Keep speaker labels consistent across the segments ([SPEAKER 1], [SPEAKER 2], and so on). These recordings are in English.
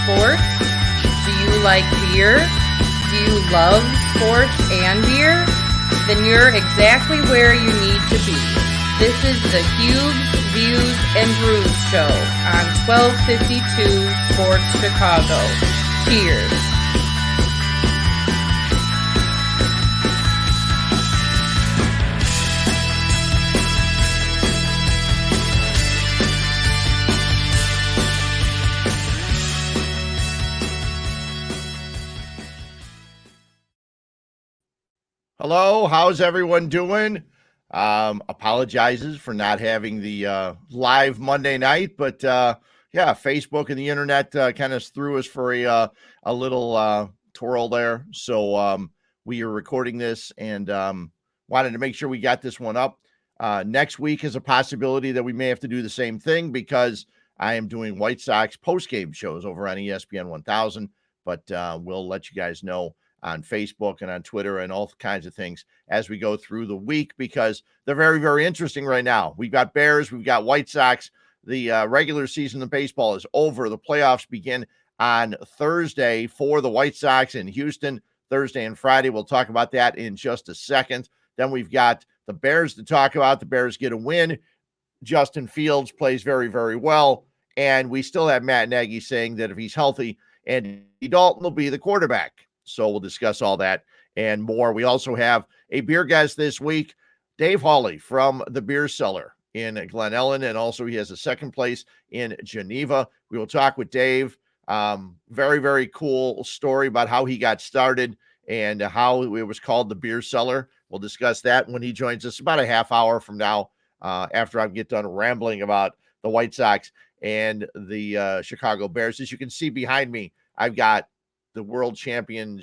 [SPEAKER 1] sports? Do you like beer? Do you love sports and beer? Then you're exactly where you need to be. This is the Huebs, Views, and Brews show on 1252 Sports Chicago. Cheers.
[SPEAKER 2] Hello, how's everyone doing? Apologizes for not having the live Monday night, but yeah, Facebook and the internet kind of threw us for a little twirl there. So we are recording this and wanted to make sure we got this one up. Next week is a possibility that we may have to do the same thing because I am doing White Sox post-game shows over on ESPN 1000, but we'll let you guys know on Facebook and on Twitter and all kinds of things as we go through the week because they're very, very interesting right now. We've got Bears, we've got White Sox. The regular season of baseball is over. The playoffs begin on Thursday for the White Sox in Houston, Thursday and Friday. We'll talk about that in just a second. Then we've got the Bears to talk about. The Bears get a win. Justin Fields plays very, very well. And we still have Matt Nagy saying that if he's healthy, Andy Dalton will be the quarterback. So we'll discuss all that and more. We also have a beer guest this week, Dave Hawley from the Beer Cellar in Glen, Ellyn, and also he has a second place in Geneva. We will talk with Dave. Very, very cool story about how he got started and how it was called the Beer Cellar. We'll discuss that when he joins us about a half hour from now after I get done rambling about the White Sox and the Chicago Bears. As you can see behind me, I've got the world champion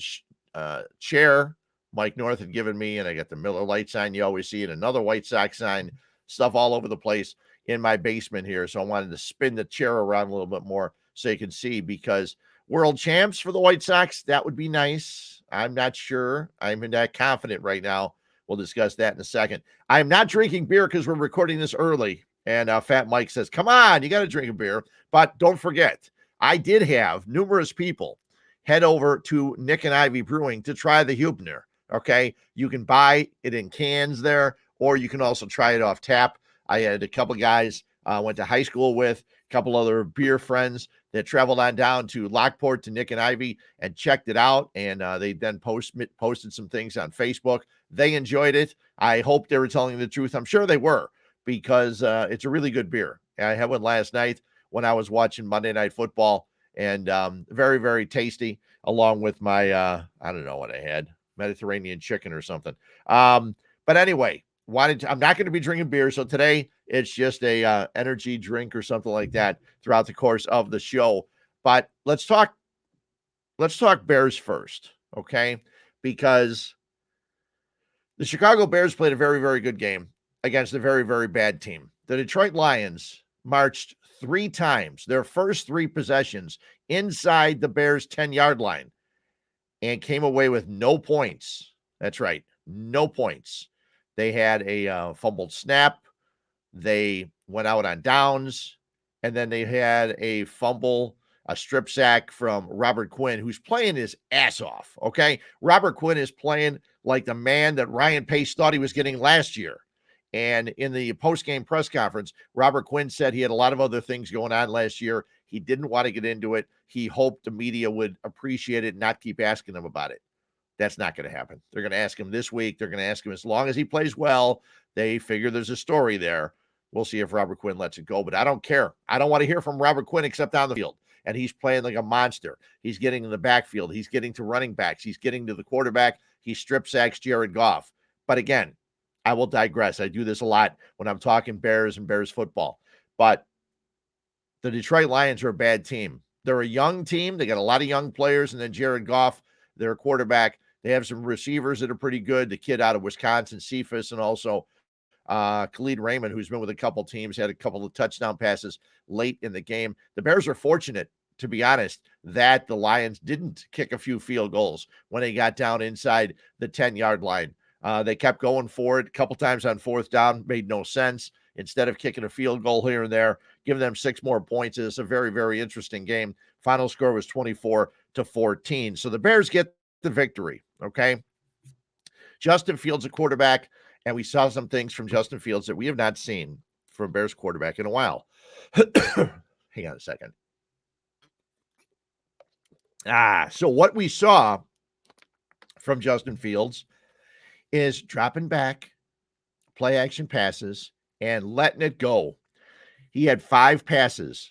[SPEAKER 2] chair Mike North had given me, and I got the Miller Lite sign you always see, and another White Sox sign, stuff all over the place in my basement here. So I wanted to spin the chair around a little bit more so you can see, because world champs for the White Sox, that would be nice. I'm not sure. I'm not confident right now. We'll discuss that in a second. I'm not drinking beer because we're recording this early, and Fat Mike says, come on, you got to drink a beer. But don't forget, I did have numerous people head over to Nick and Ivy Brewing to try the Huebner, okay? You can buy it in cans there, or you can also try it off tap. I had a couple guys I went to high school with, a couple other beer friends that traveled on down to Lockport to Nick and Ivy and checked it out, and they then posted some things on Facebook. They enjoyed it. I hope they were telling the truth. I'm sure they were, because it's a really good beer. I had one last night when I was watching Monday Night Football, and very, very tasty, along with my, I don't know what I had, Mediterranean chicken or something. But anyway, I'm not going to be drinking beer, so today it's just a energy drink or something like that throughout the course of the show. But let's talk Bears first, okay? Because the Chicago Bears played a very, very good game against a very, very bad team. The Detroit Lions marched 3 times, their first 3 possessions, inside the Bears' 10-yard line and came away with no points. That's right, no points. They had a fumbled snap. They went out on downs, and then they had a fumble, a strip sack from Robert Quinn, who's playing his ass off, okay? Robert Quinn is playing like the man that Ryan Pace thought he was getting last year. And in the post-game press conference, Robert Quinn said he had a lot of other things going on last year. He didn't want to get into it. He hoped the media would appreciate it and not keep asking him about it. That's not going to happen. They're going to ask him this week. They're going to ask him as long as he plays well. They figure there's a story there. We'll see if Robert Quinn lets it go, but I don't care. I don't want to hear from Robert Quinn except on the field. And he's playing like a monster. He's getting in the backfield. He's getting to running backs. He's getting to the quarterback. He strip sacks Jared Goff. But again, I will digress. I do this a lot when I'm talking Bears and Bears football. But the Detroit Lions are a bad team. They're a young team. They got a lot of young players. And then Jared Goff, their quarterback, they have some receivers that are pretty good. The kid out of Wisconsin, Cephas, and also Khalid Raymond, who's been with a couple teams, had a couple of touchdown passes late in the game. The Bears are fortunate, to be honest, that the Lions didn't kick a few field goals when they got down inside the 10-yard line. They kept going for it a couple times on 4th down, made no sense. Instead of kicking a field goal here and there, giving them 6 more points. It's a very, very interesting game. Final score was 24-14. So the Bears get the victory, okay? Justin Fields, a quarterback, and we saw some things from Justin Fields that we have not seen from Bears quarterback in a while. Hang on a second. So what we saw from Justin Fields is dropping back, play action passes, and letting it go. He had 5 passes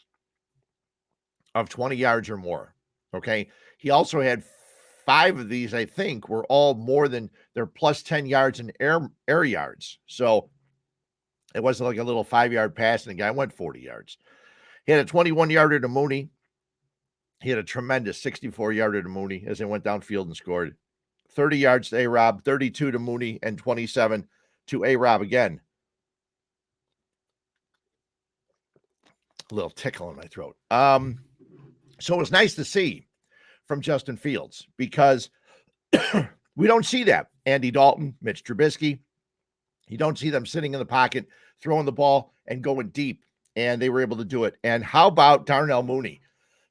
[SPEAKER 2] of 20 yards or more, okay? He also had 5 of these, I think, were all more than their plus 10 yards in air yards. So it wasn't like a little 5-yard pass and the guy went 40 yards. He had a 21-yarder to Mooney. He had a tremendous 64-yarder to Mooney as they went downfield and scored. 30 yards to A-Rob, 32 to Mooney, and 27 to A-Rob again. A little tickle in my throat. So it was nice to see from Justin Fields because we don't see that. Andy Dalton, Mitch Trubisky, you don't see them sitting in the pocket, throwing the ball and going deep, and they were able to do it. And how about Darnell Mooney?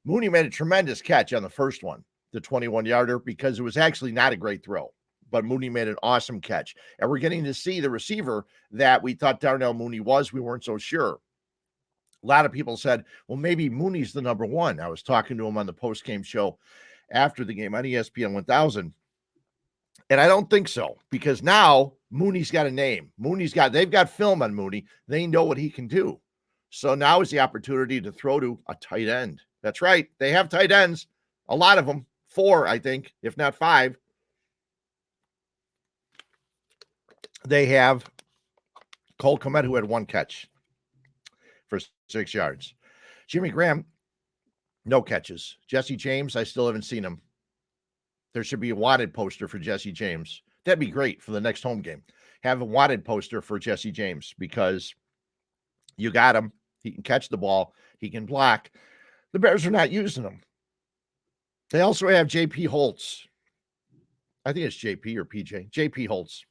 [SPEAKER 2] Mooney made a tremendous catch on the first one, the 21-yarder, because it was actually not a great throw, but Mooney made an awesome catch. And we're getting to see the receiver that we thought Darnell Mooney was. We weren't so sure. A lot of people said, well, maybe Mooney's the number one. I was talking to him on the post-game show after the game on ESPN 1000. And I don't think so, because now Mooney's got a name. They've got film on Mooney. They know what he can do. So now is the opportunity to throw to a tight end. That's right. They have tight ends. A lot of them. 4, I think, if not 5. They have Cole Kmet, who had 1 catch for 6 yards. Jimmy Graham, no catches. Jesse James, I still haven't seen him. There should be a wanted poster for Jesse James. That'd be great for the next home game. Have a wanted poster for Jesse James because you got him. He can catch the ball. He can block. The Bears are not using him. They also have J.P. Holtz. I think it's J.P. or P.J. J.P. Holtz.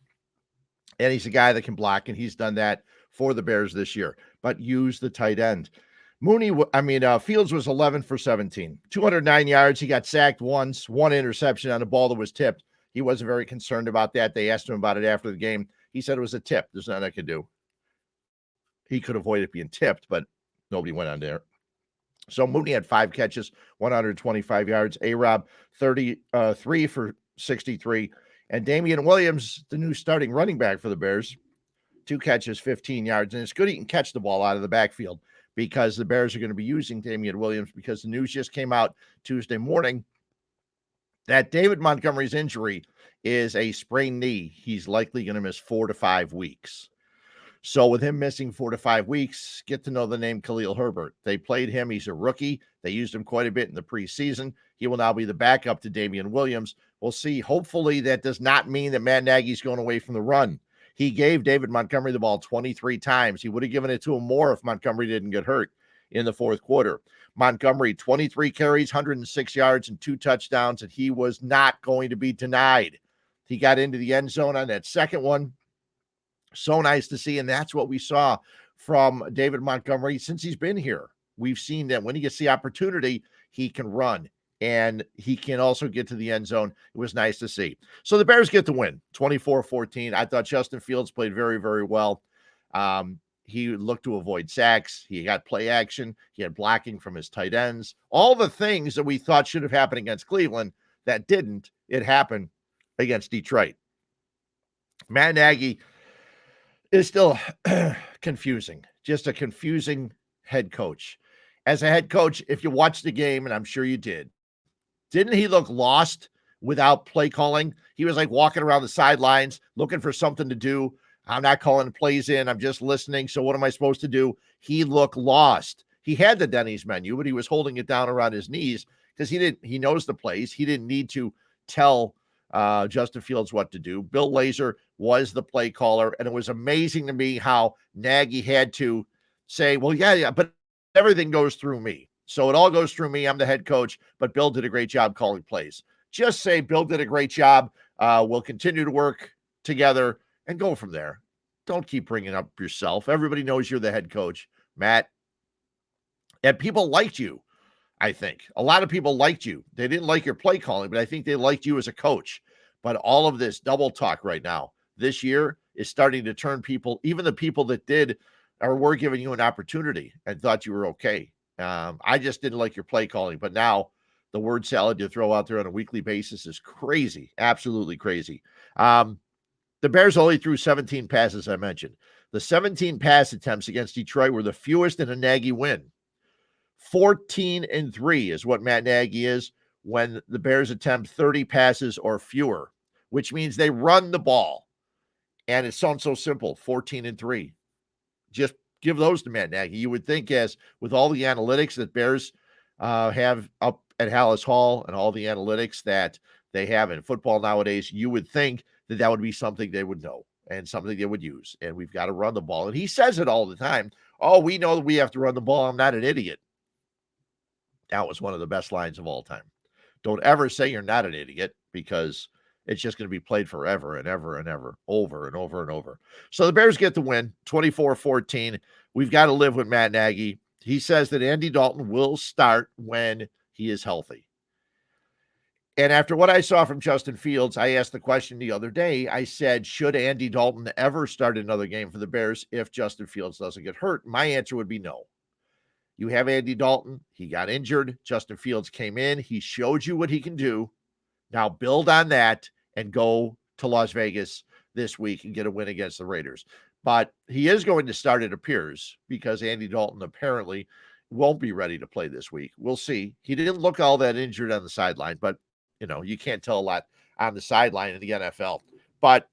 [SPEAKER 2] And he's a guy that can block, and he's done that for the Bears this year. But use the tight end. Fields was 11 for 17. 209 yards. He got sacked once. 1 interception on a ball that was tipped. He wasn't very concerned about that. They asked him about it after the game. He said it was a tip. There's nothing I could do. He could avoid it being tipped, but nobody went on there. So Mooney had 5 catches, 125 yards. A-Rob, 33 for 63. And Damian Williams, the new starting running back for the Bears, 2 catches, 15 yards. And it's good he can catch the ball out of the backfield because the Bears are going to be using Damian Williams because the news just came out Tuesday morning that David Montgomery's injury is a sprained knee. He's likely going to miss 4 to 5 weeks. So with him missing 4 to 5 weeks, get to know the name Khalil Herbert. They played him. He's a rookie. They used him quite a bit in the preseason. He will now be the backup to Damian Williams. We'll see. Hopefully that does not mean that Matt Nagy's going away from the run. He gave David Montgomery the ball 23 times. He would have given it to him more if Montgomery didn't get hurt in the fourth quarter. Montgomery, 23 carries, 106 yards, and 2 touchdowns, and he was not going to be denied. He got into the end zone on that second one. So nice to see, and that's what we saw from David Montgomery since he's been here. We've seen that when he gets the opportunity, he can run, and he can also get to the end zone. It was nice to see. So the Bears get the win, 24-14. I thought Justin Fields played very, very well. He looked to avoid sacks. He got play action. He had blocking from his tight ends. All the things that we thought should have happened against Cleveland that didn't, it happened against Detroit. Matt Nagy is still confusing, just a confusing head coach. As a head coach, if you watched the game, and I'm sure you did, didn't he look lost without play calling? He was like walking around the sidelines, looking for something to do. I'm not calling plays in. I'm just listening. So what am I supposed to do? He looked lost. He had the Denny's menu, but he was holding it down around his knees because he knows the plays. He didn't need to tell Justin Fields what to do. Bill Lazor was the play caller, and it was amazing to me how Nagy had to say, well, yeah, but everything goes through me. So it all goes through me. I'm the head coach, but Bill did a great job calling plays. Just say Bill did a great job. We'll continue to work together and go from there. Don't keep bringing up yourself. Everybody knows you're the head coach. Matt, And people liked you, I think. A lot of people liked you. They didn't like your play calling, but I think they liked you as a coach. But all of this double talk right now, this year, is starting to turn people, even the people that did or were giving you an opportunity and thought you were okay. I just didn't like your play calling. But now the word salad you throw out there on a weekly basis is crazy, absolutely crazy. The Bears only threw 17 passes, I mentioned. The 17 pass attempts against Detroit were the fewest in a Nagy win. 14-3 is what Matt Nagy is when the Bears attempt 30 passes or fewer, which means they run the ball. And it sounds so simple, 14-3. Just give those to Matt Nagy. You would think, as with all the analytics that Bears have up at Hallis Hall and all the analytics that they have in football nowadays, you would think that that would be something they would know and something they would use. And we've got to run the ball. And he says it all the time. Oh, we know that we have to run the ball. I'm not an idiot. That was one of the best lines of all time. Don't ever say you're not an idiot, because it's just going to be played forever and ever and ever, over and over and over. So the Bears get the win, 24-14. We've got to live with Matt Nagy. He says that Andy Dalton will start when he is healthy. And after what I saw from Justin Fields, I asked the question the other day. I said, should Andy Dalton ever start another game for the Bears if Justin Fields doesn't get hurt? My answer would be no. You have Andy Dalton. He got injured. Justin Fields came in. He showed you what he can do. Now build on that and go to Las Vegas this week and get a win against the Raiders. But he is going to start, it appears, because Andy Dalton apparently won't be ready to play this week. We'll see. He didn't look all that injured on the sideline, but, you can't tell a lot on the sideline in the NFL. But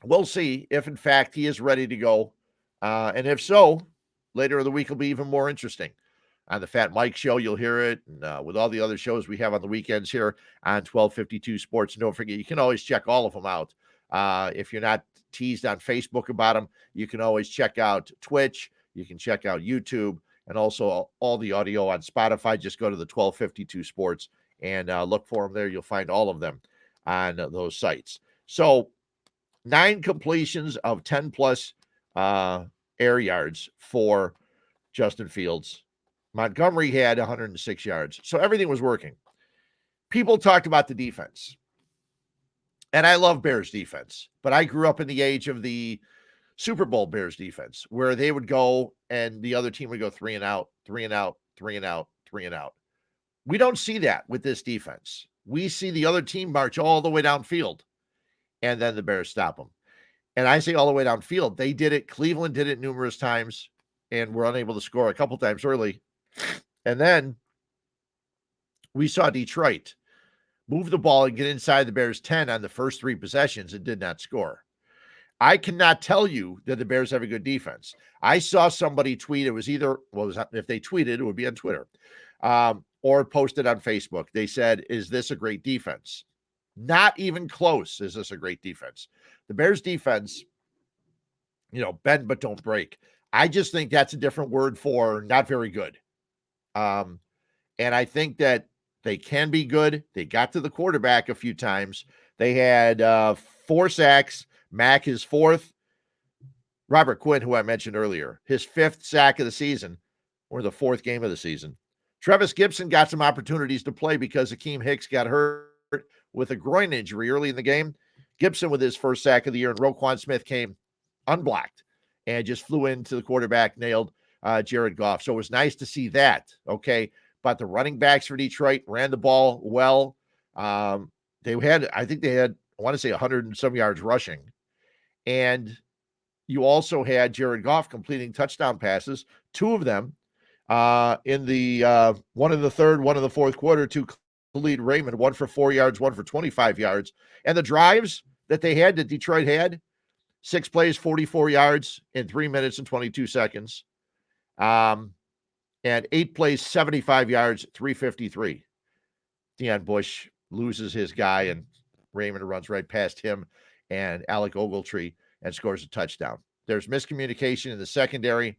[SPEAKER 2] we'll see if, in fact, he is ready to go. And if so, later in the week will be even more interesting. On the Fat Mike Show, you'll hear it. And with all the other shows we have on the weekends here on 1252 Sports. And don't forget, you can always check all of them out. If you're not teased on Facebook about them, you can always check out Twitch. You can check out YouTube, and also all the audio on Spotify. Just go to the 1252 Sports and look for them there. You'll find all of them on those sites. So 9 completions of 10-plus air yards for Justin Fields. Montgomery had 106 yards. So everything was working. People talked about the defense. And I love Bears defense, but I grew up in the age of the Super Bowl Bears defense, where they would go and the other team would go 3 and out, 3 and out, 3 and out, 3 and out. We don't see that with this defense. We see the other team march all the way downfield, and then the Bears stop them. And I say all the way downfield. They did it. Cleveland did it numerous times and were unable to score a couple times early. And then we saw Detroit move the ball and get inside the Bears 10 on the first 3 possessions and did not score. I cannot tell you that the Bears have a good defense. I saw somebody tweet. It was either, if they tweeted, it would be on Twitter or posted on Facebook. They said, is this a great defense? Not even close. Is this a great defense? The Bears defense, bend but don't break. I just think that's a different word for not very good. And I think that they can be good. They got to the quarterback a few times. They had 4 sacks. Mack, his 4th. Robert Quinn, who I mentioned earlier, his 5th sack of the season, or the 4th game of the season. Travis Gibson got some opportunities to play because Akeem Hicks got hurt with a groin injury early in the game. Gibson with his 1st sack of the year, and Roquan Smith came unblocked and just flew into the quarterback, nailed Jared Goff. So it was nice to see that, okay? But the running backs for Detroit ran the ball well. I think they had, I want to say 100 and some yards rushing. And you also had Jared Goff completing touchdown passes, 2 of them in the one in the third, one in the fourth quarter to Khalid Raymond, 1 for 4 yards, 1 for 25 yards. And the drives that Detroit had, 6 plays, 44 yards in 3 minutes and 22 seconds. And 8 plays, 75 yards, 353. Deion Bush loses his guy, and Raymond runs right past him and Alec Ogletree and scores a touchdown. There's miscommunication in the secondary.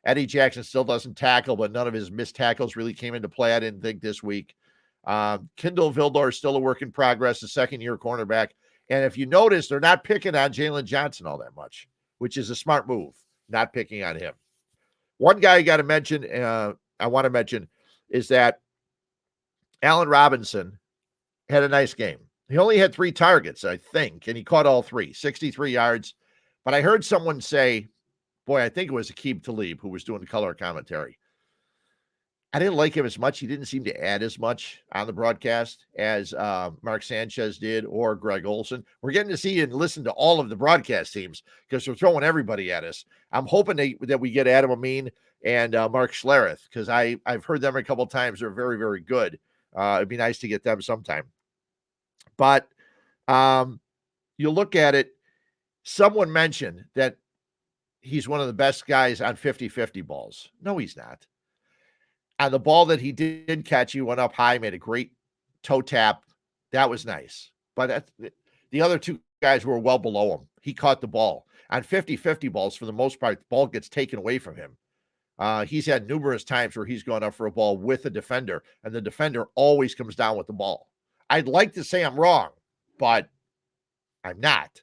[SPEAKER 2] Eddie Jackson still doesn't tackle, but none of his missed tackles really came into play, I didn't think, this week. Kendall Vildor is still a work in progress, a second-year cornerback. And if you notice, they're not picking on Jalen Johnson all that much, which is a smart move, not picking on him. One guy I got to mention, I want to mention is that Allen Robinson had a nice game. He only had 3 targets, I think, and he caught all 3, 63 yards. But I heard someone say, boy, I think it was Aqib Talib who was doing the color commentary. I didn't like him as much. He didn't seem to add as much on the broadcast as Mark Sanchez did or Greg Olson. We're getting to see and listen to all of the broadcast teams because they're throwing everybody at us. I'm hoping that we get Adam Amin and Mark Schlereth because I've heard them a couple of times. They're very, very good. It'd be nice to get them sometime. But you look at it, someone mentioned that he's one of the best guys on 50-50 balls. No, he's not. On the ball that he did catch, he went up high, made a great toe tap. That was nice. But the other 2 guys were well below him. He caught the ball. On 50-50 balls, for the most part, the ball gets taken away from him. He's had numerous times where he's gone up for a ball with a defender, and the defender always comes down with the ball. I'd like to say I'm wrong, but I'm not.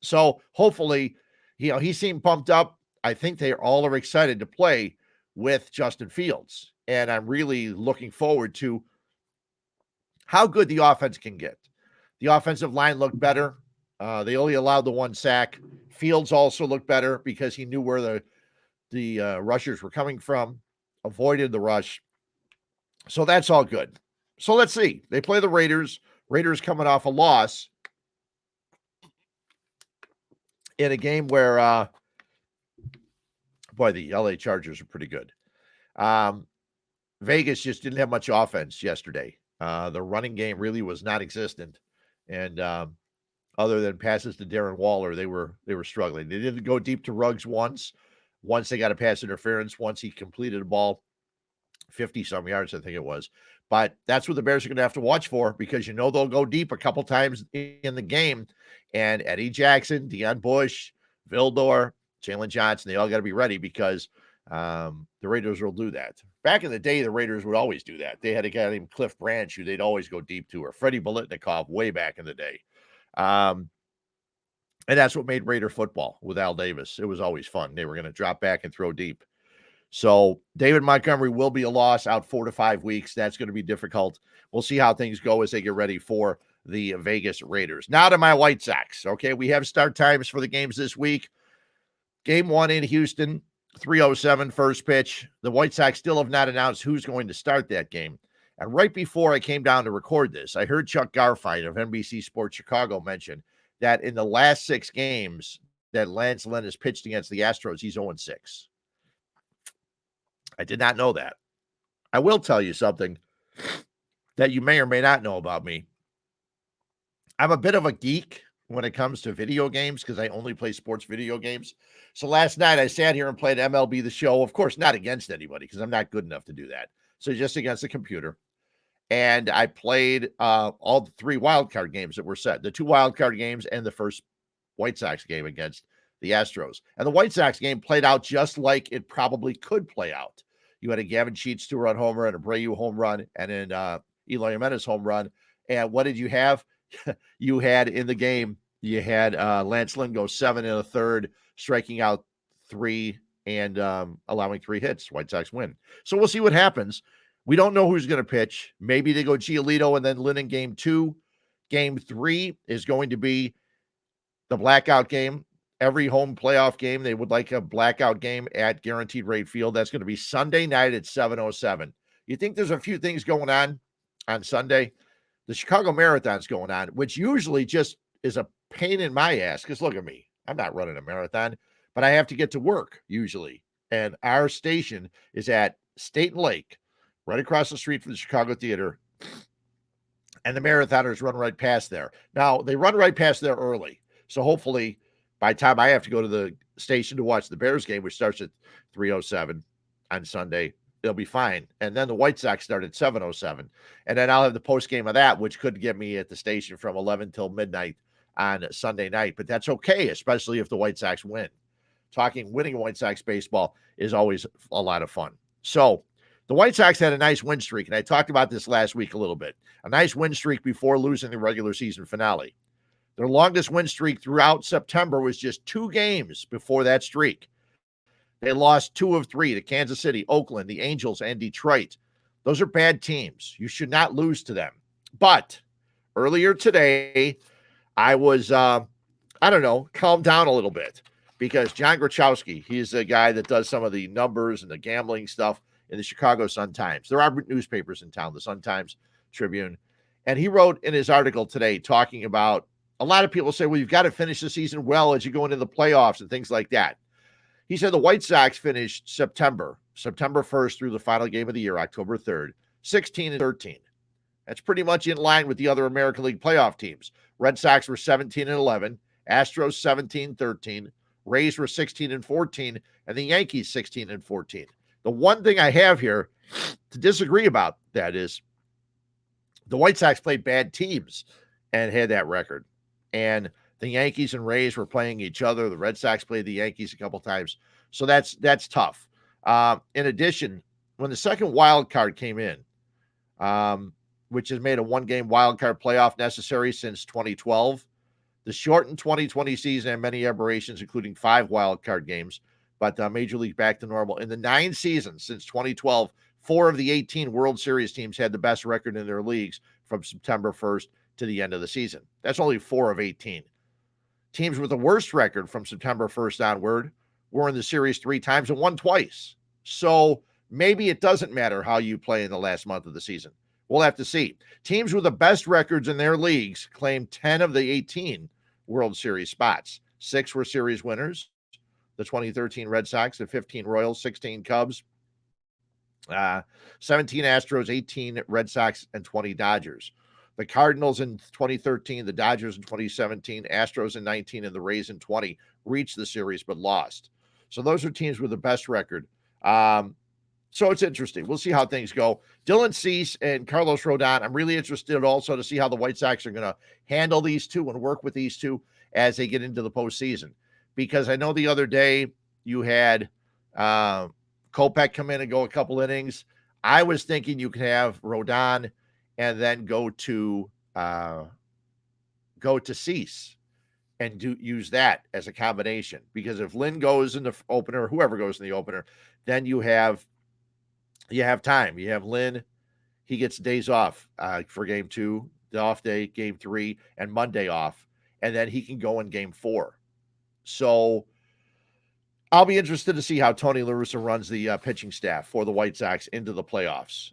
[SPEAKER 2] So hopefully, he seemed pumped up. I think they all are excited to play with Justin Fields. And I'm really looking forward to how good the offense can get. The offensive line looked better. They only allowed the 1 sack. Fields also looked better because he knew where the rushers were coming from, avoided the rush. So that's all good. So let's see. They play the Raiders. Raiders coming off a loss in a game where boy, the LA Chargers are pretty good. Vegas just didn't have much offense yesterday. The running game really was non-existent. And other than passes to Darren Waller, they were struggling. They didn't go deep to Ruggs once. Once they got a pass interference. Once he completed a ball, 50-some yards, I think it was. But that's what the Bears are going to have to watch for because they'll go deep a couple times in the game. And Eddie Jackson, Deion Bush, Vildor, Jalen Johnson, they all got to be ready because the Raiders will do that. Back in the day, the Raiders would always do that. They had a guy named Cliff Branch who they'd always go deep to, or Freddie Bolitnikov way back in the day. And that's what made Raider football with Al Davis. It was always fun. They were going to drop back and throw deep. So David Montgomery will be a loss out 4 to 5 weeks. That's going to be difficult. We'll see how things go as they get ready for the Vegas Raiders. Now to my White Sox. Okay, we have start times for the games this week. Game 1 in Houston, 3:07 first pitch. The White Sox still have not announced who's going to start that game. And right before I came down to record this, I heard Chuck Garfien of NBC Sports Chicago mention that in the last 6 games that Lance Lynn has pitched against the Astros, he's 0-6. I did not know that. I will tell you something that you may or may not know about me. I'm a bit of a geek when it comes to video games because I only play sports video games. So last night I sat here and played MLB The Show. Of course, not against anybody because I'm not good enough to do that. So just against the computer. And I played all the 3 wildcard games that were set. The 2 wildcard games and the first White Sox game against the Astros. And the White Sox game played out just like it probably could play out. You had a Gavin Sheets 2-run homer and a Abreu home run and an Eloy Jimenez home run. And what did you have? You had in the game, you had Lance Lynn go 7 1/3, striking out 3 and allowing 3 hits. White Sox win. So we'll see what happens. We don't know who's going to pitch. Maybe they go Giolito and then Lynn in game 2. Game 3 is going to be the blackout game. Every home playoff game, they would like a blackout game at Guaranteed Rate Field. That's going to be Sunday night at 7:07. You think there's a few things going on Sunday? The Chicago Marathon's going on, which usually just is a pain in my ass. Because look at me. I'm not running a marathon, but I have to get to work usually. And our station is at State and Lake, right across the street from the Chicago Theater. And the marathoners run right past there. Now, they run right past there early. So hopefully, by the time I have to go to the station to watch the Bears game, which starts at 3:07 on Sunday, it'll be fine. And then the White Sox start at 7:07. And then I'll have the post game of that, which could get me at the station from 11 till midnight on Sunday night. But that's okay, especially if the White Sox win. Talking winning White Sox baseball is always a lot of fun. So the White Sox had a nice win streak, and I talked about this last week a little bit. A nice win streak before losing the regular season finale. Their longest win streak throughout September was just 2 games before that streak. They lost 2 of 3 to Kansas City, Oakland, the Angels, and Detroit. Those are bad teams. You should not lose to them. But earlier today, I was, calmed down a little bit because John Grochowski, he's a guy that does some of the numbers and the gambling stuff in the Chicago Sun-Times. There are newspapers in town, the Sun-Times, Tribune. And he wrote in his article today talking about a lot of people say, well, you've got to finish the season well as you go into the playoffs and things like that. He said the White Sox finished September 1st through the final game of the year, October 3rd, 16-13. That's pretty much in line with the other American League playoff teams. Red Sox were 17-11, Astros 17-13, Rays were 16-14, and the Yankees 16-14. The one thing I have here to disagree about that is the White Sox played bad teams and had that record. And the Yankees and Rays were playing each other. The Red Sox played the Yankees a couple times. So that's tough. In addition, when the second wild card came in, which has made a one-game wild card playoff necessary since 2012, the shortened 2020 season had many aberrations, including 5 wild card games, but Major League back to normal. In the 9 seasons since 2012, 4 of the 18 World Series teams had the best record in their leagues from September 1st to the end of the season. That's only 4 of 18. Teams with the worst record from September 1st onward were in the series 3 times and won twice. So maybe it doesn't matter how you play in the last month of the season. We'll have to see. Teams with the best records in their leagues claimed 10 of the 18 World Series spots. 6 were series winners. The 2013 Red Sox, the 15 Royals, 16 Cubs, 17 Astros, 18 Red Sox, and 20 Dodgers. The Cardinals in 2013, the Dodgers in 2017, Astros in 19, and the Rays in 20 reached the series but lost. So those are teams with the best record. So it's interesting. We'll see how things go. Dylan Cease and Carlos Rodon, I'm really interested also to see how the White Sox are going to handle these two and work with these two as they get into the postseason. Because I know the other day you had Kopech come in and go a couple innings. I was thinking you could have Rodon and then go to Cease and use that as a combination. Because if Lynn goes in the opener, whoever goes in the opener, then you have time. You have Lynn. He gets days off for game 2, the off day, game 3, and Monday off. And then he can go in game 4. So I'll be interested to see how Tony La Russa runs the pitching staff for the White Sox into the playoffs.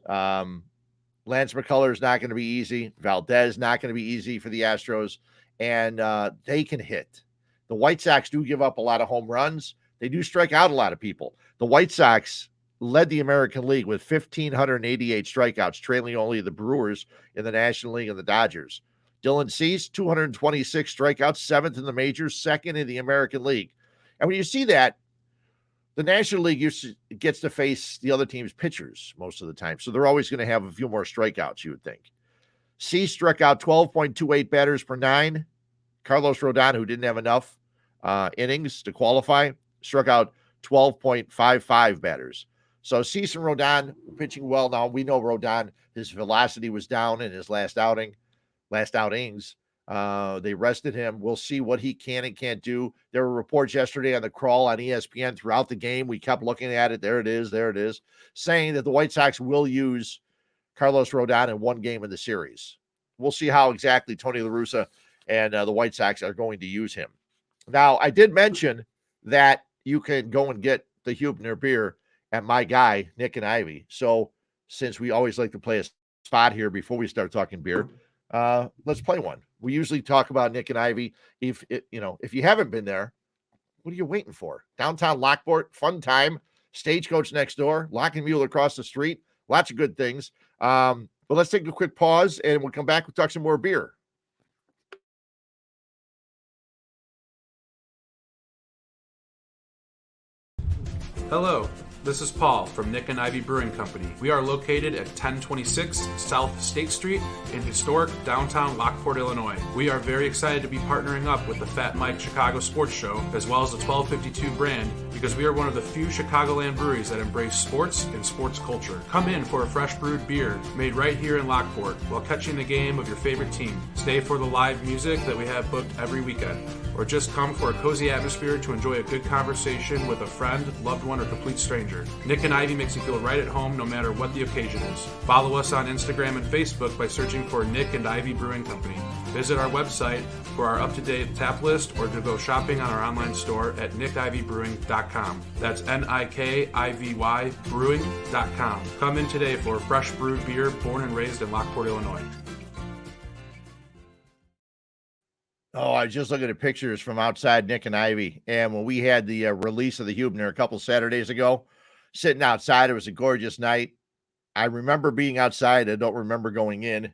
[SPEAKER 2] Lance McCullers not going to be easy. Valdez not going to be easy for the Astros. And they can hit. The White Sox do give up a lot of home runs. They do strike out a lot of people. The White Sox led the American League with 1,588 strikeouts, trailing only the Brewers in the National League and the Dodgers. Dylan Cease, 226 strikeouts, 7th in the majors, 2nd in the American League. And when you see that, the National League gets to face the other team's pitchers most of the time. So they're always going to have a few more strikeouts, you would think. Cease struck out 12.28 batters per 9. Carlos Rodon, who didn't have enough innings to qualify, struck out 12.55 batters. So Cease and Rodon pitching well. Now we know Rodon, his velocity was down in his last outings. They rested him. We'll see what he can and can't do. There were reports yesterday on the crawl on ESPN throughout the game. We kept looking at it. There it is, saying that the White Sox will use Carlos Rodon in one game in the series. We'll see how exactly Tony La Russa and the White Sox are going to use him. Now, I did mention that you can go and get the Huebner beer at my guy, Nick and Ivy. So since we always like to play a spot here before we start talking beer, let's play one. We usually talk about Nick and Ivy. If you haven't been there, what are you waiting for? Downtown Lockport, fun time, Stagecoach next door, Lock and Mule across the street, lots of good things. But let's take a quick pause and we'll come back. We'll talk some more beer.
[SPEAKER 3] Hello, this is Paul from Nick and Ivy Brewing Company. We are located at 1026 South State Street in historic downtown Lockport, Illinois. We are very excited to be partnering up with the Fat Mike Chicago Sports Show as well as the 1252 brand because we are one of the few Chicagoland breweries that embrace sports and sports culture. Come in for a fresh brewed beer made right here in Lockport while catching the game of your favorite team. Stay for the live music that we have booked every weekend. or just come for a cozy atmosphere to enjoy a good conversation with a friend, loved one, or complete stranger. Nick and Ivy makes you feel right at home no matter what the occasion is. Follow us on Instagram and Facebook by searching for Nick and Ivy Brewing Company. Visit our website for our up-to-date tap list or to go shopping on our online store at nickivybrewing.com. That's NIKIVY brewing.com. Come in today for fresh brewed beer born and raised in Lockport, Illinois.
[SPEAKER 2] Oh, I was just looking at pictures from outside Nick and Ivy. And when we had the release of the Huebner a couple Saturdays ago, sitting outside, it was a gorgeous night. I remember being outside. I don't remember going in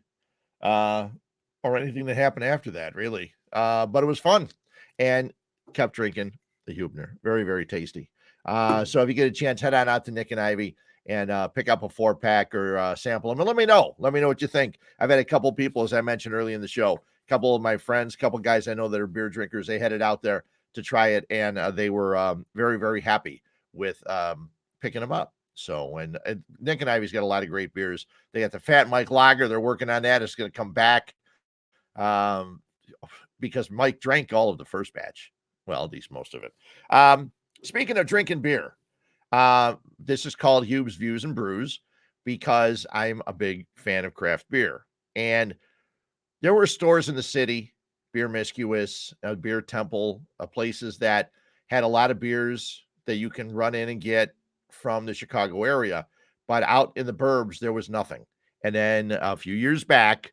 [SPEAKER 2] or anything that happened after that, really. But it was fun and kept drinking the Huebner. Very, very tasty. So if you get a chance, head on out to Nick and Ivy and pick up a 4-pack or sample them. And let me know. Let me know what you think. I've had a couple people, as I mentioned early in the show, couple of my friends, couple guys I know that are beer drinkers, they headed out there to try it, and they were very, very happy with picking them up. So, and Nick and Ivy's got a lot of great beers. They got the Fat Mike Lager. They're working on that. It's going to come back because Mike drank all of the first batch. Well, at least most of it. Speaking of drinking beer, this is called Huebs, Views, and Brews because I'm a big fan of craft beer. And there were stores in the city, Beer Miscuous, Beer Temple, places that had a lot of beers that you can run in and get from the Chicago area. But out in the burbs, there was nothing. And then a few years back,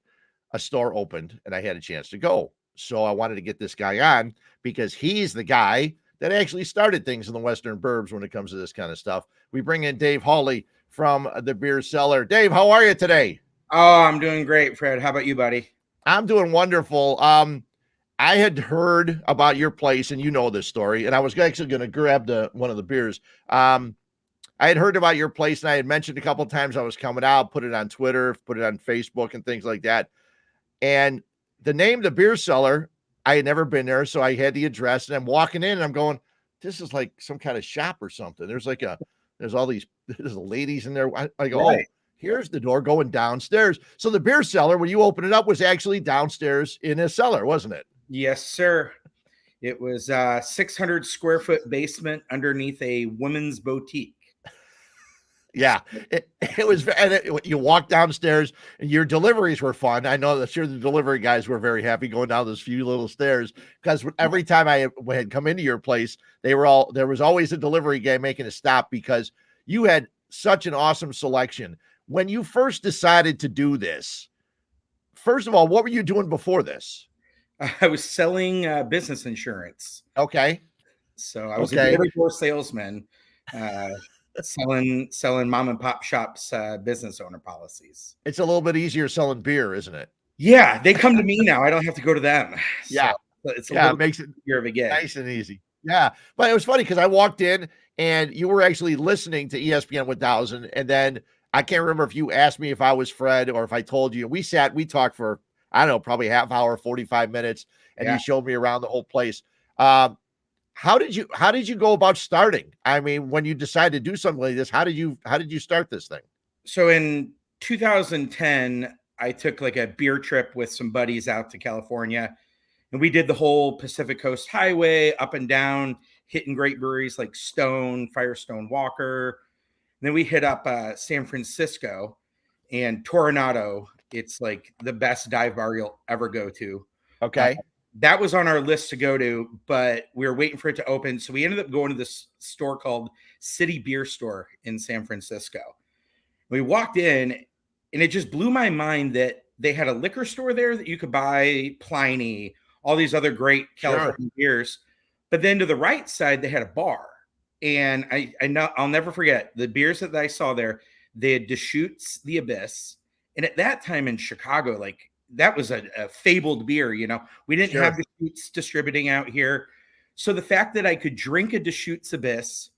[SPEAKER 2] a store opened and I had a chance to go. So I wanted to get this guy on because he's the guy that actually started things in the Western burbs when it comes to this kind of stuff. We bring in Dave Hawley from the Beer Cellar. Dave, how are you today?
[SPEAKER 4] Oh, I'm doing great, Fred. How about you, buddy?
[SPEAKER 2] I'm doing wonderful. I had heard about your place, and you know this story, and I was actually going to grab one of the beers. I had heard about your place, and I had mentioned a couple of times I was coming out, put it on Twitter, put it on Facebook, and things like that. And the name, the Beer Cellar, I had never been there, so I had the address, and I'm walking in, and I'm going, this is like some kind of shop or something. There's all these there's ladies in there. I go, right. Oh. Here's the door going downstairs. So the Beer Cellar, when you open it up, was actually downstairs in a cellar, wasn't it?
[SPEAKER 4] Yes, sir. It was a 600 square foot basement underneath a women's boutique.
[SPEAKER 2] Yeah, it was. And you walk downstairs, and your deliveries were fun. I know that sure the delivery guys were very happy going down those few little stairs because every time I had come into your place, there was always a delivery guy making a stop because you had such an awesome selection. When you first decided to do this, first of all, what were you doing before this?
[SPEAKER 4] I was selling business insurance.
[SPEAKER 2] Okay.
[SPEAKER 4] So I was a door salesman, selling mom and pop shops business owner policies.
[SPEAKER 2] It's a little bit easier selling beer, isn't it?
[SPEAKER 4] Yeah, they come to me now. I don't have to go to them.
[SPEAKER 2] Yeah,
[SPEAKER 4] so it's it
[SPEAKER 2] makes it
[SPEAKER 4] easier of a gig.
[SPEAKER 2] Nice and easy. Yeah, but it was funny because I walked in and you were actually listening to ESPN 1000, and then I can't remember if you asked me if I was Fred or if I told you. We talked for, I don't know, probably half hour, 45 minutes, and you showed me around the whole place. How did you go about starting? I mean, when you decided to do something like this, how did you start this thing?
[SPEAKER 4] So in 2010, I took like a beer trip with some buddies out to California, and we did the whole Pacific Coast Highway up and down, hitting great breweries like Stone, Firestone Walker. And then we hit up San Francisco and Toronado. It's like the best dive bar you'll ever go to.
[SPEAKER 2] Okay.
[SPEAKER 4] That was on our list to go to, but we were waiting for it to open. So we ended up going to this store called City Beer Store in San Francisco. We walked in, and it just blew my mind that they had a liquor store there that you could buy Pliny, all these other great California beers. But then to the right side, they had a bar. And I know I'll never forget the beers that I saw there. They had Deschutes, the Abyss. And at that time in Chicago, like that was a fabled beer, you know. We didn't have Deschutes distributing out here. So the fact that I could drink a Deschutes Abyss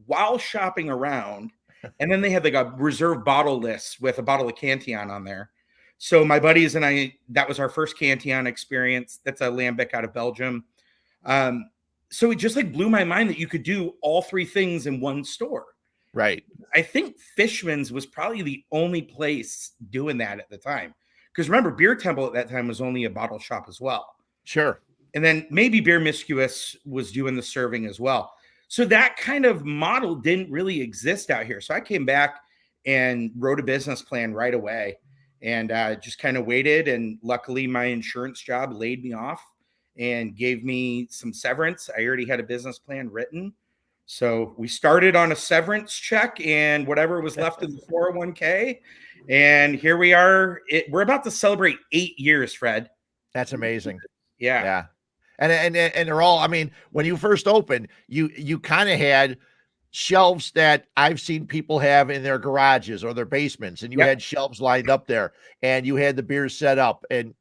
[SPEAKER 4] while shopping around, and then they had like a reserve bottle list with a bottle of Cantillon on there. So my buddies and I, that was our first Cantillon experience. That's a Lambic out of Belgium. So it just like blew my mind that you could do all three things in one store.
[SPEAKER 2] Right.
[SPEAKER 4] I think Fishman's was probably the only place doing that at the time. Because remember, Beer Temple at that time was only a bottle shop as well.
[SPEAKER 2] Sure.
[SPEAKER 4] And then maybe Beer Miscuous was doing the serving as well. So that kind of model didn't really exist out here. So I came back and wrote a business plan right away and just kind of waited. And luckily my insurance job laid me off and gave me some severance. I already had a business plan written. So we started on a severance check and whatever was left of the 401k. And here we are. We're about to celebrate 8 years, Fred.
[SPEAKER 2] That's amazing.
[SPEAKER 4] Yeah.
[SPEAKER 2] Yeah. And they're all, I mean, when you first opened, you kind of had shelves that I've seen people have in their garages or their basements, and you had shelves lined up there, and you had the beers set up, and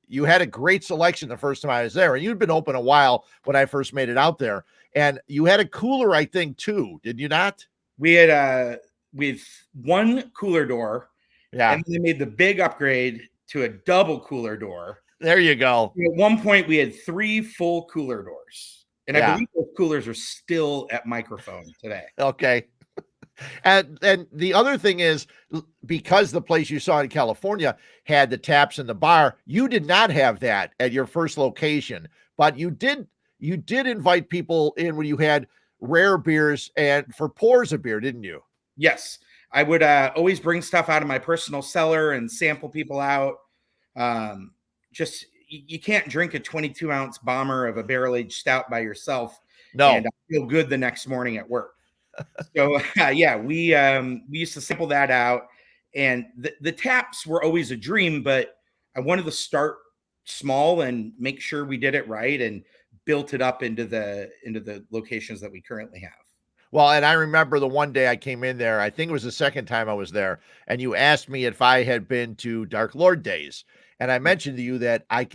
[SPEAKER 2] you had a great selection the first time I was there. And you'd been open a while when I first made it out there, and you had a cooler, I think, too. Did you not?
[SPEAKER 4] We had with one cooler door, and then they made the big upgrade to a double cooler door.
[SPEAKER 2] There you go.
[SPEAKER 4] At one point, we had 3 full cooler doors. And I believe those coolers are still at Microphone today.
[SPEAKER 2] Okay. And the other thing is, because the place you saw in California had the taps in the bar, you did not have that at your first location. But you did invite people in when you had rare beers and for pours of beer, didn't you?
[SPEAKER 4] Yes. I would always bring stuff out of my personal cellar and sample people out. Just you can't drink a 22-ounce bomber of a barrel-aged stout by yourself.
[SPEAKER 2] No.
[SPEAKER 4] And feel good the next morning at work. So we used to sample that out, and the taps were always a dream, but I wanted to start small and make sure we did it right and built it up into the locations that we currently have.
[SPEAKER 2] Well, and I remember the one day I came in there, I think it was the second time I was there, and you asked me if I had been to Dark Lord Days. And I mentioned to you that I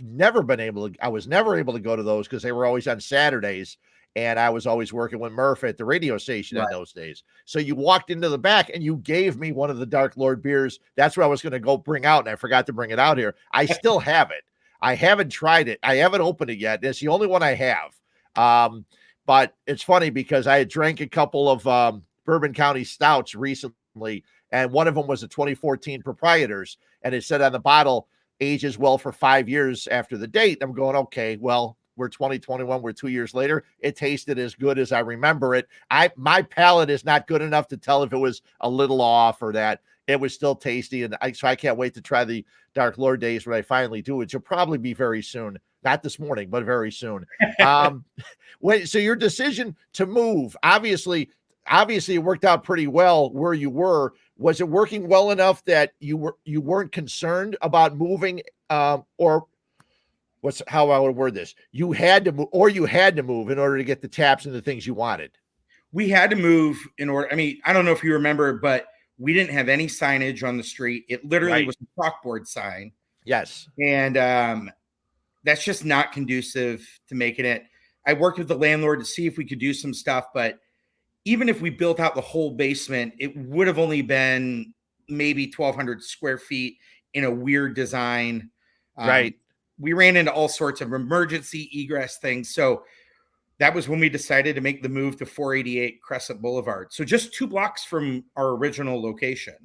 [SPEAKER 2] was never able to go to those because they were always on Saturdays. And I was always working with Murph at the radio station in those days. So you walked into the back and you gave me one of the Dark Lord beers. That's what I was going to go bring out. And I forgot to bring it out here. I still have it. I haven't tried it. I haven't opened it yet. It's the only one I have. But it's funny because I had drank a couple of Bourbon County stouts recently. And one of them was a 2014 Proprietors. And it said on the bottle, ages well for 5 years after the date. I'm going, okay, well, we're 2021. We're 2 years later. It tasted as good as I remember it. My palate is not good enough to tell if it was a little off or that it was still tasty. And so I can't wait to try the Dark Lord Days when I finally do, which will probably be very soon. Not this morning, but very soon. So your decision to move, obviously it worked out pretty well where you were. Was it working well enough that you weren't concerned about moving, or how I would word this? You had to move in order to get the taps and the things you wanted.
[SPEAKER 4] We had to move in order. I mean, I don't know if you remember, but we didn't have any signage on the street. It literally was a chalkboard sign.
[SPEAKER 2] Yes.
[SPEAKER 4] And that's just not conducive to making it. I worked with the landlord to see if we could do some stuff, but even if we built out the whole basement, it would have only been maybe 1,200 square feet in a weird design.
[SPEAKER 2] Right.
[SPEAKER 4] We ran into all sorts of emergency egress things. So that was when we decided to make the move to 488 Crescent Boulevard. So just 2 blocks from our original location.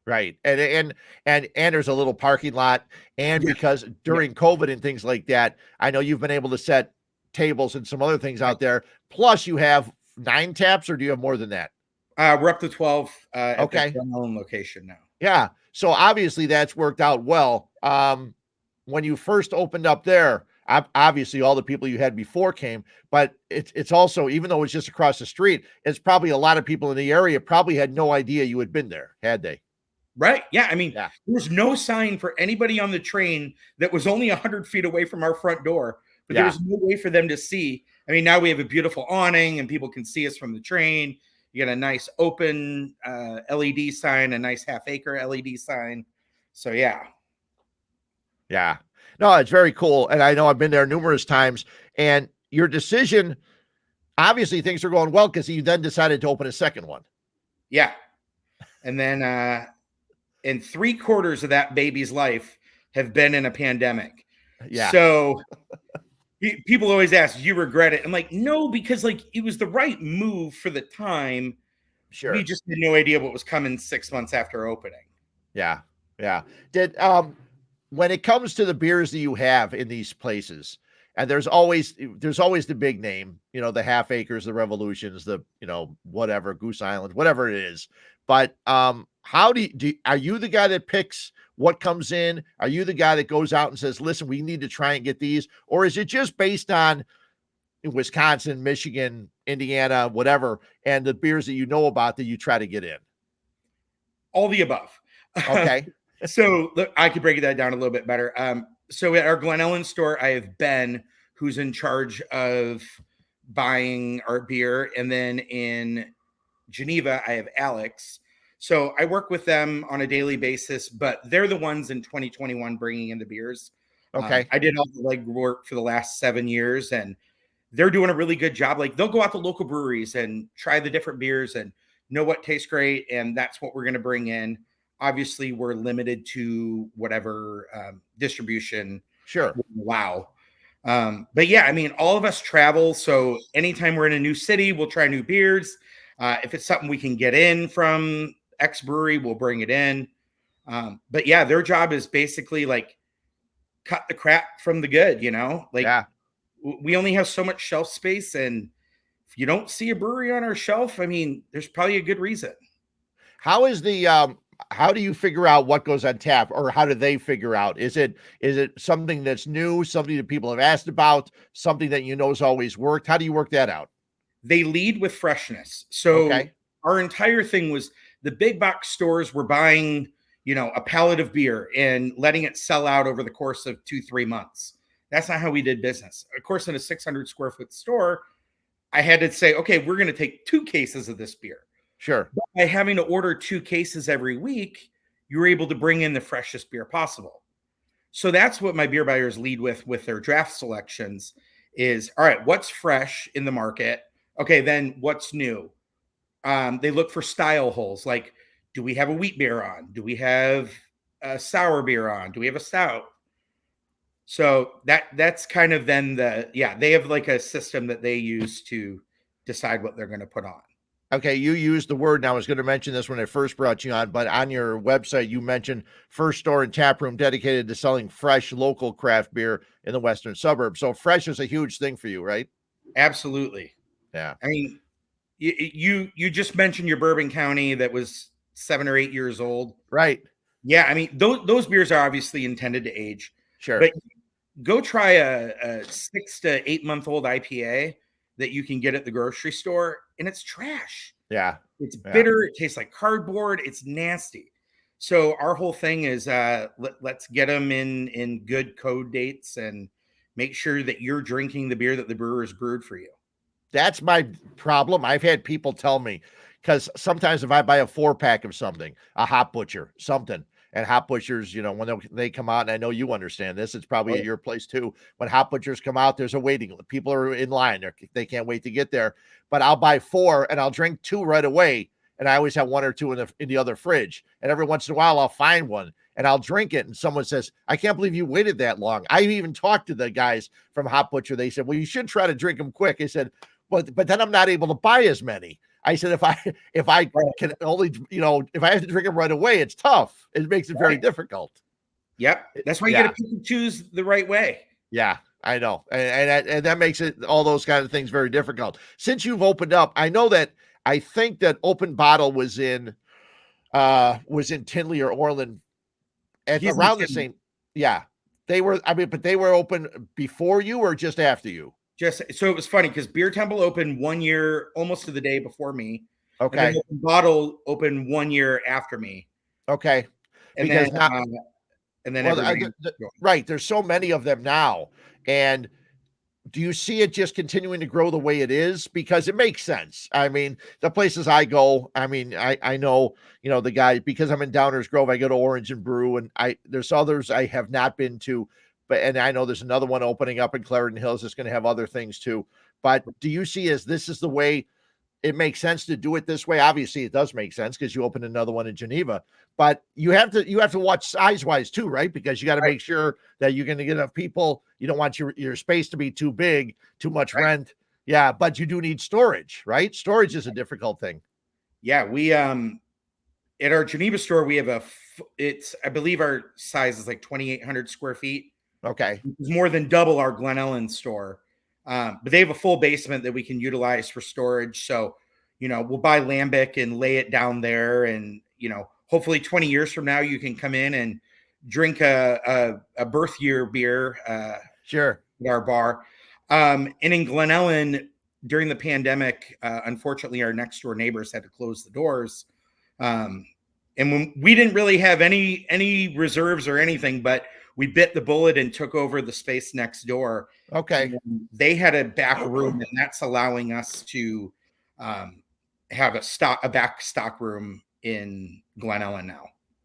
[SPEAKER 2] Right. And there's a little parking lot. And because during COVID and things like that, I know you've been able to set tables and some other things out there. Plus you have 9 taps, or do you have more than that?
[SPEAKER 4] We're up to 12 at the Ellyn location now.
[SPEAKER 2] Yeah. So obviously that's worked out well. When you first opened up there, obviously all the people you had before came, but it's also, even though it's just across the street, it's probably a lot of people in the area probably had no idea you had been there, had they?
[SPEAKER 4] Right. Yeah. I mean, there was no sign for anybody on the train that was only 100 feet away from our front door, but there was no way for them to see. I mean, now we have a beautiful awning and people can see us from the train. You got a nice open LED sign, a nice half-acre LED sign. So, yeah.
[SPEAKER 2] Yeah. No, it's very cool. And I know I've been there numerous times. And your decision, obviously things are going well because you then decided to open a second one.
[SPEAKER 4] Yeah. And then and 3/4 of that baby's life have been in a pandemic.
[SPEAKER 2] Yeah.
[SPEAKER 4] So people always ask, do you regret it? I'm like, no, because it was the right move for the time.
[SPEAKER 2] Sure.
[SPEAKER 4] We just had no idea what was coming 6 months after opening.
[SPEAKER 2] Yeah. Yeah. When it comes to the beers that you have in these places, And there's always the big name, the Half Acres, the Revolutions, the whatever, Goose Island, whatever it is. But how are you the guy that picks what comes in? Are you the guy that goes out and says, listen, we need to try and get these? Or is it just based on Wisconsin, Michigan, Indiana, whatever, and the beers that you know about that you try to get in?
[SPEAKER 4] All the above.
[SPEAKER 2] Okay.
[SPEAKER 4] So look, I could break that down a little bit better. So at our Glen Ellyn store, I have Ben, who's in charge of buying our beer. And then in Geneva, I have Alex. So I work with them on a daily basis, but they're the ones in 2021 bringing in the beers.
[SPEAKER 2] Okay.
[SPEAKER 4] I did all the legwork for the last 7 years, and they're doing a really good job. Like, they'll go out to local breweries and try the different beers and know what tastes great. And that's what we're going to bring in. Obviously, we're limited to whatever distribution.
[SPEAKER 2] Sure.
[SPEAKER 4] Wow. But yeah, I mean, all of us travel. So anytime we're in a new city, we'll try new beers. If it's something we can get in from X brewery, we'll bring it in. But yeah, their job is basically like cut the crap from the good, like
[SPEAKER 2] yeah.
[SPEAKER 4] We only have so much shelf space. And if you don't see a brewery on our shelf, I mean, there's probably a good reason.
[SPEAKER 2] How is how do you figure out what goes on tap, or how do they figure out? Is it something that's new, something that people have asked about, something that has always worked? How do you work that out?
[SPEAKER 4] They lead with freshness. So our entire thing was the big box stores were buying, a pallet of beer and letting it sell out over the course of 2-3 months. That's not how we did business. Of course, in a 600 square foot store, I had to say, okay, we're going to take 2 cases of this beer.
[SPEAKER 2] Sure.
[SPEAKER 4] But by having to order 2 cases every week, you were able to bring in the freshest beer possible. So that's what my beer buyers lead with their draft selections is, all right, what's fresh in the market? Okay, then what's new? They look for style holes. Like, do we have a wheat beer on? Do we have a sour beer on? Do we have a stout? So that's kind of then they have like a system that they use to decide what they're going to put on.
[SPEAKER 2] Okay, you used the word, and I was going to mention this when I first brought you on, but on your website, you mentioned first store and tap room dedicated to selling fresh local craft beer in the western suburbs. So fresh is a huge thing for you, right?
[SPEAKER 4] Absolutely.
[SPEAKER 2] Yeah.
[SPEAKER 4] I mean, you just mentioned your Bourbon County that was 7 or 8 years old.
[SPEAKER 2] Right.
[SPEAKER 4] Yeah, I mean, those beers are obviously intended to age.
[SPEAKER 2] Sure.
[SPEAKER 4] But go try a 6 to 8 month old IPA that you can get at the grocery store, and it's trash.
[SPEAKER 2] Yeah.
[SPEAKER 4] It's bitter. It tastes like cardboard. It's nasty. So our whole thing is let's get them in good code dates and make sure that you're drinking the beer that the brewer's brewed for you. That's
[SPEAKER 2] my problem. I've had people tell me, because sometimes if I buy a 4-pack of something, a Hop Butcher, something, and Hop Butchers, when they come out, and I know you understand this, it's probably at your place too. When Hop Butchers come out, there's a waiting. People are in line. They can't wait to get there. But I'll buy 4 and I'll drink 2 right away. And I always have 1 or 2 in the other fridge. And every once in a while, I'll find one and I'll drink it. And someone says, I can't believe you waited that long. I even talked to the guys from Hop Butcher. They said, well, you should try to drink them quick. I said, but then I'm not able to buy as many. I said, if I can only, if I have to drink them right away, it's tough. It makes it very difficult.
[SPEAKER 4] Yep. That's why you got to pick and choose the right way.
[SPEAKER 2] Yeah, I know. And that makes it, all those kind of things, very difficult. Since you've opened up, I think that Open Bottle was in Tinley or Orland at around the same. Yeah, they were. But they were open before you or just after you?
[SPEAKER 4] So it was funny because Beer Temple opened 1 year, almost to the day before me.
[SPEAKER 2] Okay.
[SPEAKER 4] And then Open Bottle opened 1 year after me.
[SPEAKER 2] Okay.
[SPEAKER 4] And then
[SPEAKER 2] right. There's so many of them now. And do you see it just continuing to grow the way it is? Because it makes sense. I mean, the places I go, I know, the guy, because I'm in Downers Grove, I go to Orange and Brew, and there's others I have not been to. And I know there's another one opening up in Clarendon Hills that's going to have other things too. But do you see as this is the way it makes sense to do it this way? Obviously, it does make sense because you opened another one in Geneva. But you have to watch size wise too, right? Because you got to make sure that you're going to get enough people. You don't want your space to be too big, too much rent. Yeah, but you do need storage, right? Storage is a difficult thing.
[SPEAKER 4] Yeah, we at our Geneva store we have I believe our size is like 2,800 square feet.
[SPEAKER 2] Okay.
[SPEAKER 4] It's more than double our Glen Ellyn store. But they have a full basement that we can utilize for storage. So, we'll buy lambic and lay it down there. And, hopefully 20 years from now, you can come in and drink a birth year beer
[SPEAKER 2] Sure.
[SPEAKER 4] at our bar. And in Glen Ellyn, during the pandemic, unfortunately, our next door neighbors had to close the doors. And when we didn't really have any reserves or anything, but we bit the bullet and took over the space next door.
[SPEAKER 2] Okay.
[SPEAKER 4] And they had a back room, and that's allowing us to have a back stock room in Glen Ellyn now.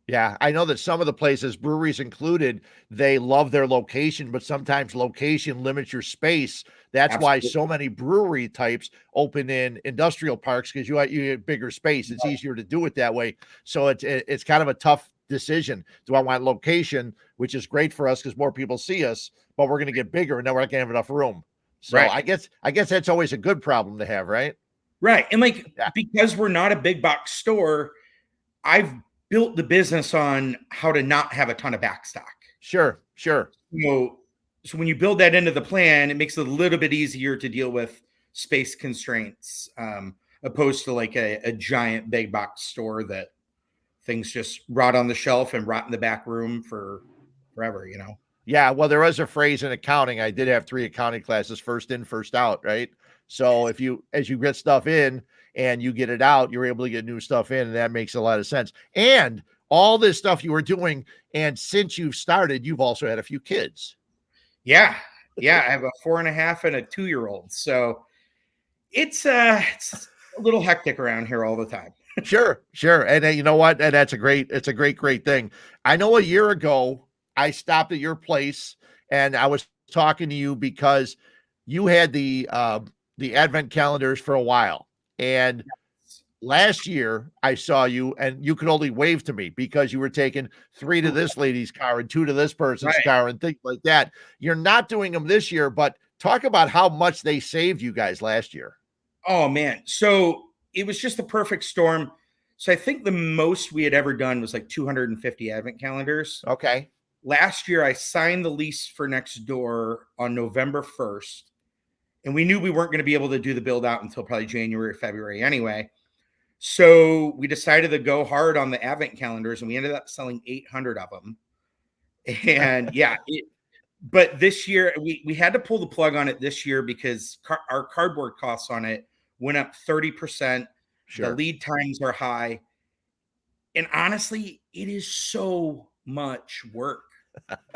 [SPEAKER 2] Yeah, I know that some of the places, breweries included, they love their location, but sometimes location limits your space. That's why so many brewery types open in industrial parks, because you get bigger space. It's easier to do it that way. So it's kind of a tough decision. Do I want location, which is great for us because more people see us, but we're going to get bigger and then we're not going to have enough room. So I guess that's always a good problem to have, right?
[SPEAKER 4] Right. And because we're not a big box store, I've built the business on how to not have a ton of backstock.
[SPEAKER 2] Sure.
[SPEAKER 4] So when you build that into the plan, it makes it a little bit easier to deal with space constraints, opposed to like a giant big box store that things just rot on the shelf and rot in the back room for forever,
[SPEAKER 2] Yeah, well, there is a phrase in accounting. I did have 3 accounting classes, first in, first out, right? So as you get stuff in and you get it out, you're able to get new stuff in, and that makes a lot of sense. And all this stuff you were doing, and since you've started, you've also had a few kids.
[SPEAKER 4] Yeah. I have a 4.5 and a 2-year-old. So it's a little hectic around here all the time.
[SPEAKER 2] Sure. And you know what? And it's a great thing. I know a year ago, I stopped at your place and I was talking to you because you had the advent calendars for a while. And last year I saw you and you could only wave to me because you were taking 3 to this lady's car and 2 to this person's car and things like that. You're not doing them this year, but talk about how much they saved you guys last year.
[SPEAKER 4] Oh man. So it was just the perfect storm. So I think the most we had ever done was like 250 advent calendars.
[SPEAKER 2] Okay.
[SPEAKER 4] Last year I signed the lease for next door on November 1st. And we knew we weren't going to be able to do the build out until probably January or February anyway. So we decided to go hard on the advent calendars, and we ended up selling 800 of them. And but this year we had to pull the plug on it this year because our cardboard costs on it went up 30%.
[SPEAKER 2] Sure.
[SPEAKER 4] The lead times are high. And honestly, it is so much work.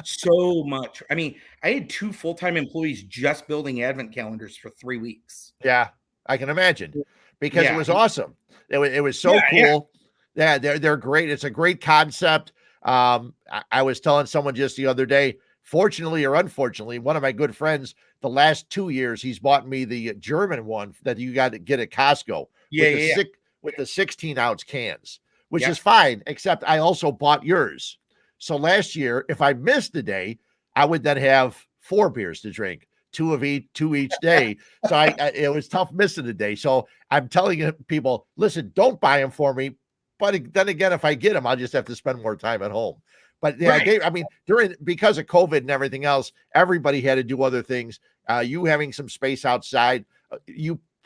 [SPEAKER 4] So much. I mean, I had 2 full-time employees just building advent calendars for 3 weeks.
[SPEAKER 2] Yeah, I can imagine because it was awesome. It was so cool. Yeah, they're great. It's a great concept. I was telling someone just the other day, fortunately or unfortunately, one of my good friends, the last 2 years, he's bought me the German one that you got to get at Costco with the 16-ounce cans, which is fine, except I also bought yours. So last year, if I missed a day, I would then have 4 beers to drink, 2 each day. So it was tough missing a day. So I'm telling people, listen, don't buy them for me. But then again, if I get them, I'll just have to spend more time at home. But because of COVID and everything else, everybody had to do other things. You having some space outside,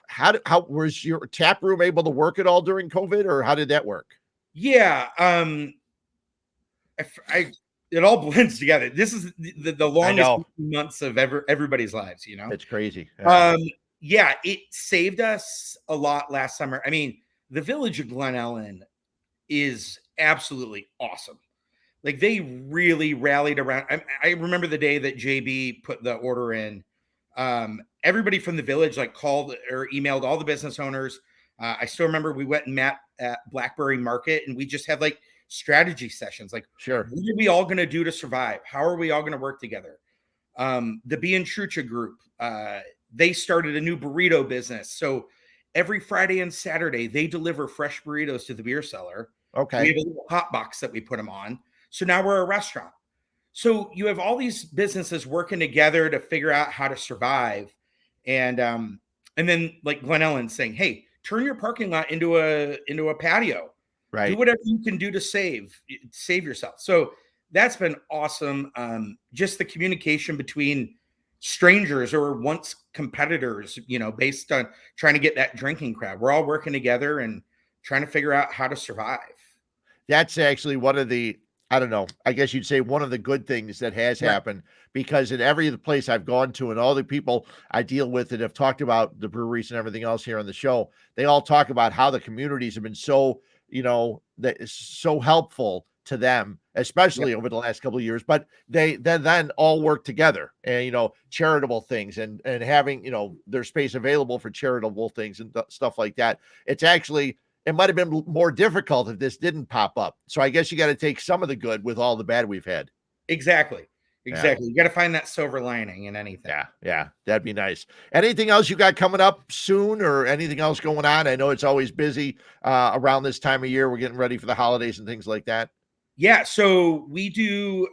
[SPEAKER 2] how was your tap room able to work at all during COVID, or how did that work?
[SPEAKER 4] Yeah. It all blends together. This is the longest months of everybody's lives,
[SPEAKER 2] It's crazy.
[SPEAKER 4] It saved us a lot last summer. I mean, the village of Glen Ellyn is absolutely awesome. Like, they really rallied around. I remember the day that JB put the order in. Everybody from the village called or emailed all the business owners. I still remember we went and met at Blackberry Market, and we just had strategy sessions.
[SPEAKER 2] Sure.
[SPEAKER 4] What are we all going to do to survive? How are we all going to work together? The B and Trucha group, they started a new burrito business. So every Friday and Saturday, they deliver fresh burritos to the beer cellar.
[SPEAKER 2] Okay.
[SPEAKER 4] We have a little hot box that we put them on. So now we're a restaurant. So you have all these businesses working together to figure out how to survive. And then Glen Ellyn saying, hey, turn your parking lot into a patio.
[SPEAKER 2] Right.
[SPEAKER 4] Do whatever you can do to save yourself. So that's been awesome. Just the communication between strangers or once competitors, based on trying to get that drinking crowd. We're all working together and trying to figure out how to survive.
[SPEAKER 2] That's actually one of the, I don't know, I guess you'd say one of the good things that has
[SPEAKER 4] Right.
[SPEAKER 2] happened, because in every other place I've gone to and all the people I deal with that have talked about the breweries and everything else here on the show, they all talk about how the communities have been so, that is so helpful to them, especially over the last couple of years, but they then all work together and, charitable things and having, their space available for charitable things and stuff like that. It's actually, it might have been more difficult if this didn't pop up. So I guess you got to take some of the good with all the bad we've had.
[SPEAKER 4] Exactly. You got to find that silver lining in anything.
[SPEAKER 2] Yeah, that'd be nice. Anything else you got coming up soon, or anything else going on? I know it's always busy around this time of year. We're getting ready for the holidays and things like that.
[SPEAKER 4] Yeah, so we do.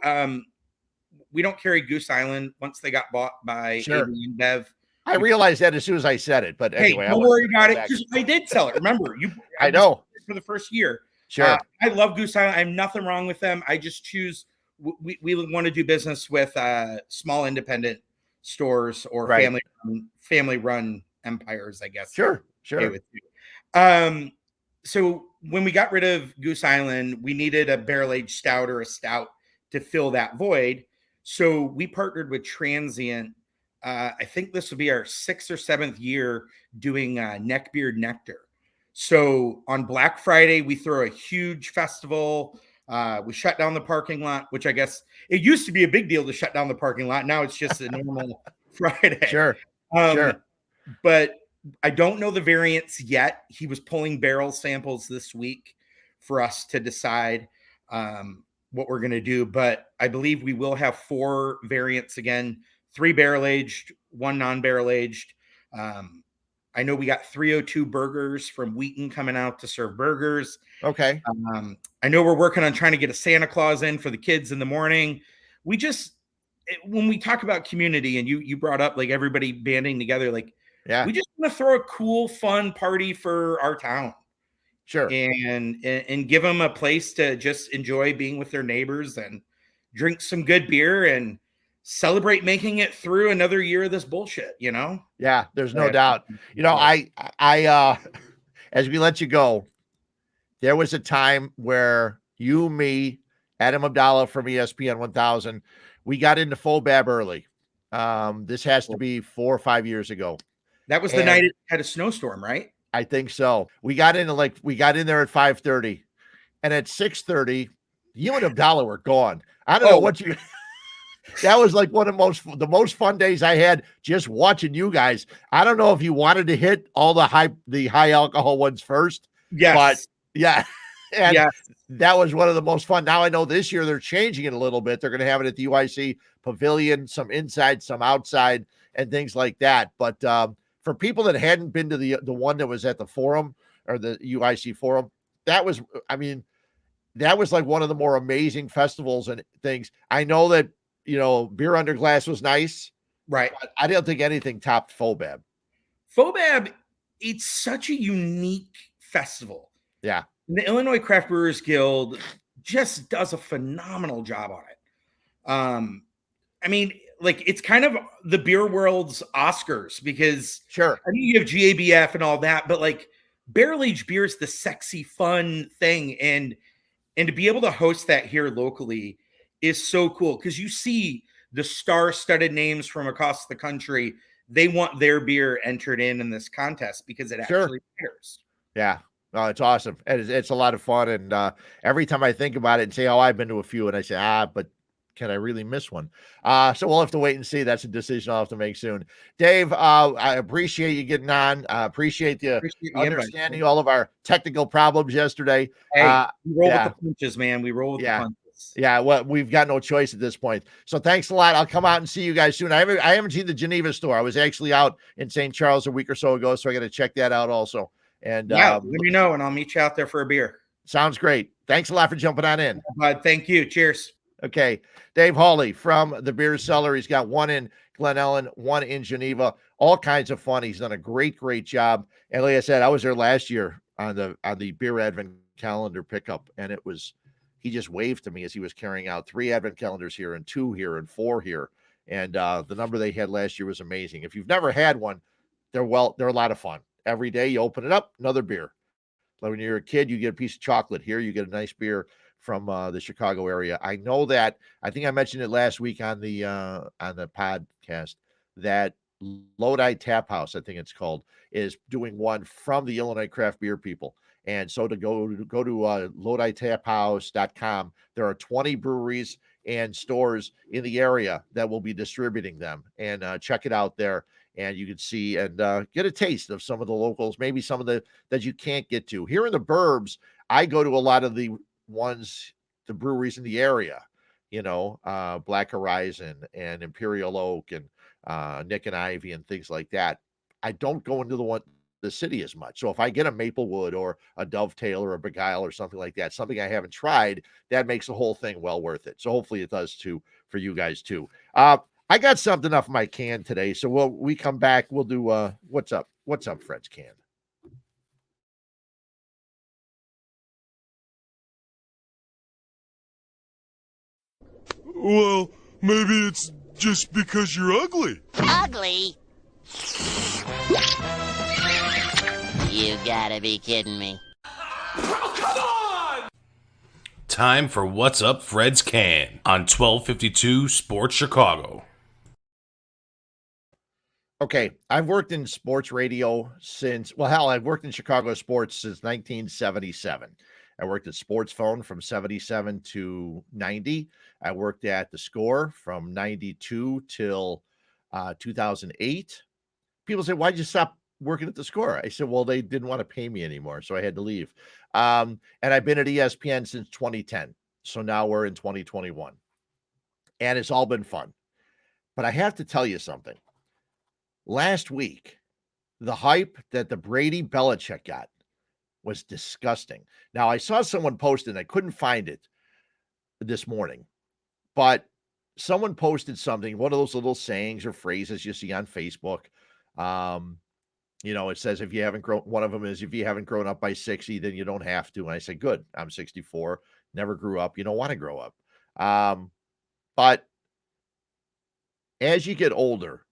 [SPEAKER 4] We don't carry Goose Island once they got bought by
[SPEAKER 2] Sure.
[SPEAKER 4] AB InBev.
[SPEAKER 2] I realized that as soon as I said it, but anyway,
[SPEAKER 4] don't worry about it. I did sell it. Remember,
[SPEAKER 2] I know
[SPEAKER 4] for the first year.
[SPEAKER 2] Sure.
[SPEAKER 4] I love Goose Island. I have nothing wrong with them. I just choose. We want to do business with small independent stores or family run empires, I guess.
[SPEAKER 2] Sure.
[SPEAKER 4] Okay with you. So when we got rid of Goose Island, we needed a barrel-aged stout or a stout to fill that void. So we partnered with Transient. I think this will be our 6th or 7th year doing Neckbeard Nectar. So on Black Friday, we throw a huge festival. We shut down the parking lot, which I guess it used to be a big deal to shut down the parking lot. Now it's just a normal Friday.
[SPEAKER 2] Sure.
[SPEAKER 4] But I don't know the variants yet. He was pulling barrel samples this week for us to decide what we're going to do. But I believe we will have 4 variants again, 3 barrel aged, 1 non-barrel aged. I know we got 302 burgers from Wheaton coming out to serve burgers.
[SPEAKER 2] Okay.
[SPEAKER 4] I know we're working on trying to get a Santa Claus in for the kids in the morning. When we talk about community, and you brought up like everybody banding together, like, we just want to throw a cool, fun party for our town.
[SPEAKER 2] Sure.
[SPEAKER 4] And give them a place to just enjoy being with their neighbors and drink some good beer and celebrate making it through another year of this bullshit,
[SPEAKER 2] Yeah, there's no doubt. I as we let you go, there was a time where you, me, Adam Abdallah from ESPN 1000, we got into Phobab early. This has to be 4 or 5 years ago.
[SPEAKER 4] That was the night it had a snowstorm, right?
[SPEAKER 2] I think so. We got in there at 5:30, and at 6:30, you and Abdallah were gone. I don't know what you. That was like one of the most fun days I had just watching you guys. I don't know if you wanted to hit all the high alcohol ones first.
[SPEAKER 4] Yes.
[SPEAKER 2] But yeah. And that was one of the most fun. Now I know this year they're changing it a little bit. They're going to have it at the UIC Pavilion, some inside, some outside, and things like that. But for people that hadn't been to the one that was at the Forum or the UIC Forum, that was like one of the more amazing festivals and things. I know that, Beer Under Glass was nice.
[SPEAKER 4] Right.
[SPEAKER 2] But I don't think anything topped Phobab.
[SPEAKER 4] Phobab, it's such a unique festival.
[SPEAKER 2] Yeah.
[SPEAKER 4] The Illinois Craft Brewers Guild just does a phenomenal job on it. I mean, like, it's kind of the beer world's Oscars because
[SPEAKER 2] sure,
[SPEAKER 4] I mean, you have GABF and all that, but like barrel-aged beer is the sexy, fun thing. And to be able to host that here locally is so cool because you see the star-studded names from across the country. They want their beer entered in this contest because it actually matters.
[SPEAKER 2] Yeah. Oh, it's awesome. And it's a lot of fun. And every time I think about it and say, I've been to a few, and I say, but can I really miss one? So we'll have to wait and see. That's a decision I'll have to make soon. Dave, I appreciate you getting on. I appreciate you understanding all of our technical problems yesterday.
[SPEAKER 4] Hey, we roll with the punches, man. We roll with the punches.
[SPEAKER 2] Yeah, well, we've got no choice at this point. So thanks a lot. I'll come out and see you guys soon. I haven't seen the Geneva store. I was actually out in St. Charles a week or so ago, so I got to check that out also. And
[SPEAKER 4] let me know, and I'll meet you out there for a beer.
[SPEAKER 2] Sounds great. Thanks a lot for jumping on in.
[SPEAKER 4] Thank you. Cheers.
[SPEAKER 2] Okay. Dave Hawley from the Beer Cellar. He's got one in Glen, Ellyn, one in Geneva. All kinds of fun. He's done a great job. And like I said, I was there last year on the Beer Advent calendar pickup, and it was he just waved to me as he was carrying out 3 advent calendars here and 2 here and 4 here. And the number they had last year was amazing. If you've never had one, they're a lot of fun. Every day you open it up, another beer. Like when you're a kid, you get a piece of chocolate. Here you get a nice beer from the Chicago area. I know that, I think I mentioned it last week on the podcast, that Lodi Tap House, I think it's called, is doing one from the Illinois craft beer people. And so to go to LodiTapHouse.com, there are 20 breweries and stores in the area that will be distributing them. And check it out there, and you can see and get a taste of some of the locals, maybe some of the that you can't get to. Here in the burbs, I go to a lot of the breweries in the area, Black Horizon and Imperial Oak and Nick and Ivy and things like that. I don't go into the city as much. So if I get a Maplewood or a Dovetail or a Beguile or something like that, something I haven't tried, that makes the whole thing well worth it. So hopefully it does too for you guys too. I got something off my can today. So we come back, we'll do what's up Fred's can.
[SPEAKER 5] Well, maybe it's just because you're ugly.
[SPEAKER 6] Ugly? You gotta be kidding me.
[SPEAKER 7] Time for What's Up Fred's Can on 1252 Sports Chicago.
[SPEAKER 2] Okay, I've worked in sports radio I've worked in Chicago sports since 1977. I worked at Sports Phone from 77 to 90. I worked at The Score from 92 till 2008. People say, why'd you stop working at The Score? I said, well, they didn't want to pay me anymore, so I had to leave. And I've been at ESPN since 2010. So now we're in 2021. And it's all been fun. But I have to tell you something. Last week, the hype that the Brady Belichick got was disgusting. Now, I saw someone post it, and I couldn't find it this morning, but someone posted something, one of those little sayings or phrases you see on Facebook. It says, if you haven't grown, one of them is, if you haven't grown up by 60, then you don't have to. And I say, good, I'm 64, never grew up. You don't want to grow up. But as you get older,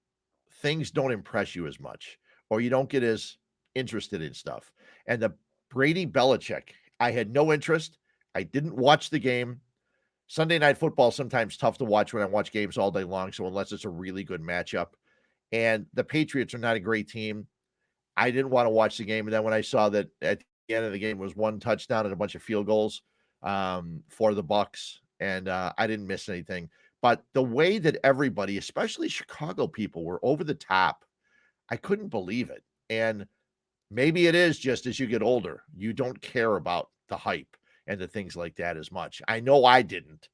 [SPEAKER 2] things don't impress you as much, or you don't get as interested in stuff. And the Brady Belichick, I had no interest. I didn't watch the game. Sunday Night Football sometimes tough to watch when I watch games all day long. So unless it's a really good matchup, and the Patriots are not a great team, I didn't want to watch the game. And then when I saw that at the end of the game was 1 touchdown and a bunch of field goals for the Bucs, and I didn't miss anything. But the way that everybody, especially Chicago people, were over the top, I couldn't believe it. And maybe it is just as you get older, you don't care about the hype and the things like that as much. I know I didn't.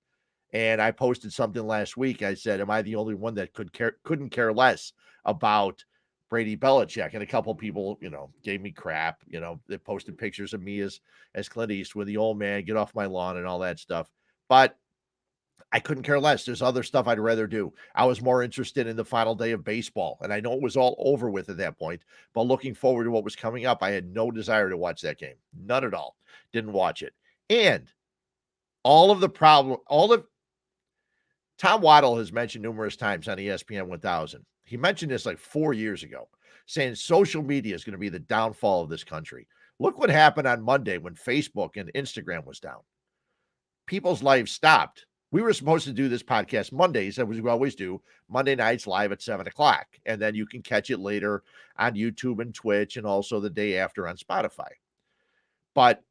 [SPEAKER 2] And I posted something last week. I said, am I the only one that couldn't care less about Brady Belichick? And a couple of people, gave me crap. They posted pictures of me as Clint Eastwood, the old man, get off my lawn and all that stuff. But I couldn't care less. There's other stuff I'd rather do. I was more interested in the final day of baseball, and I know it was all over with at that point, but looking forward to what was coming up, I had no desire to watch that game. None at all. Didn't watch it. And Tom Waddle has mentioned numerous times on ESPN 1000. He mentioned this like 4 years ago, saying social media is going to be the downfall of this country. Look what happened on Monday when Facebook and Instagram was down. People's lives stopped. We were supposed to do this podcast Mondays, as we always do, Monday nights live at 7:00. And then you can catch it later on YouTube and Twitch, and also the day after on Spotify. But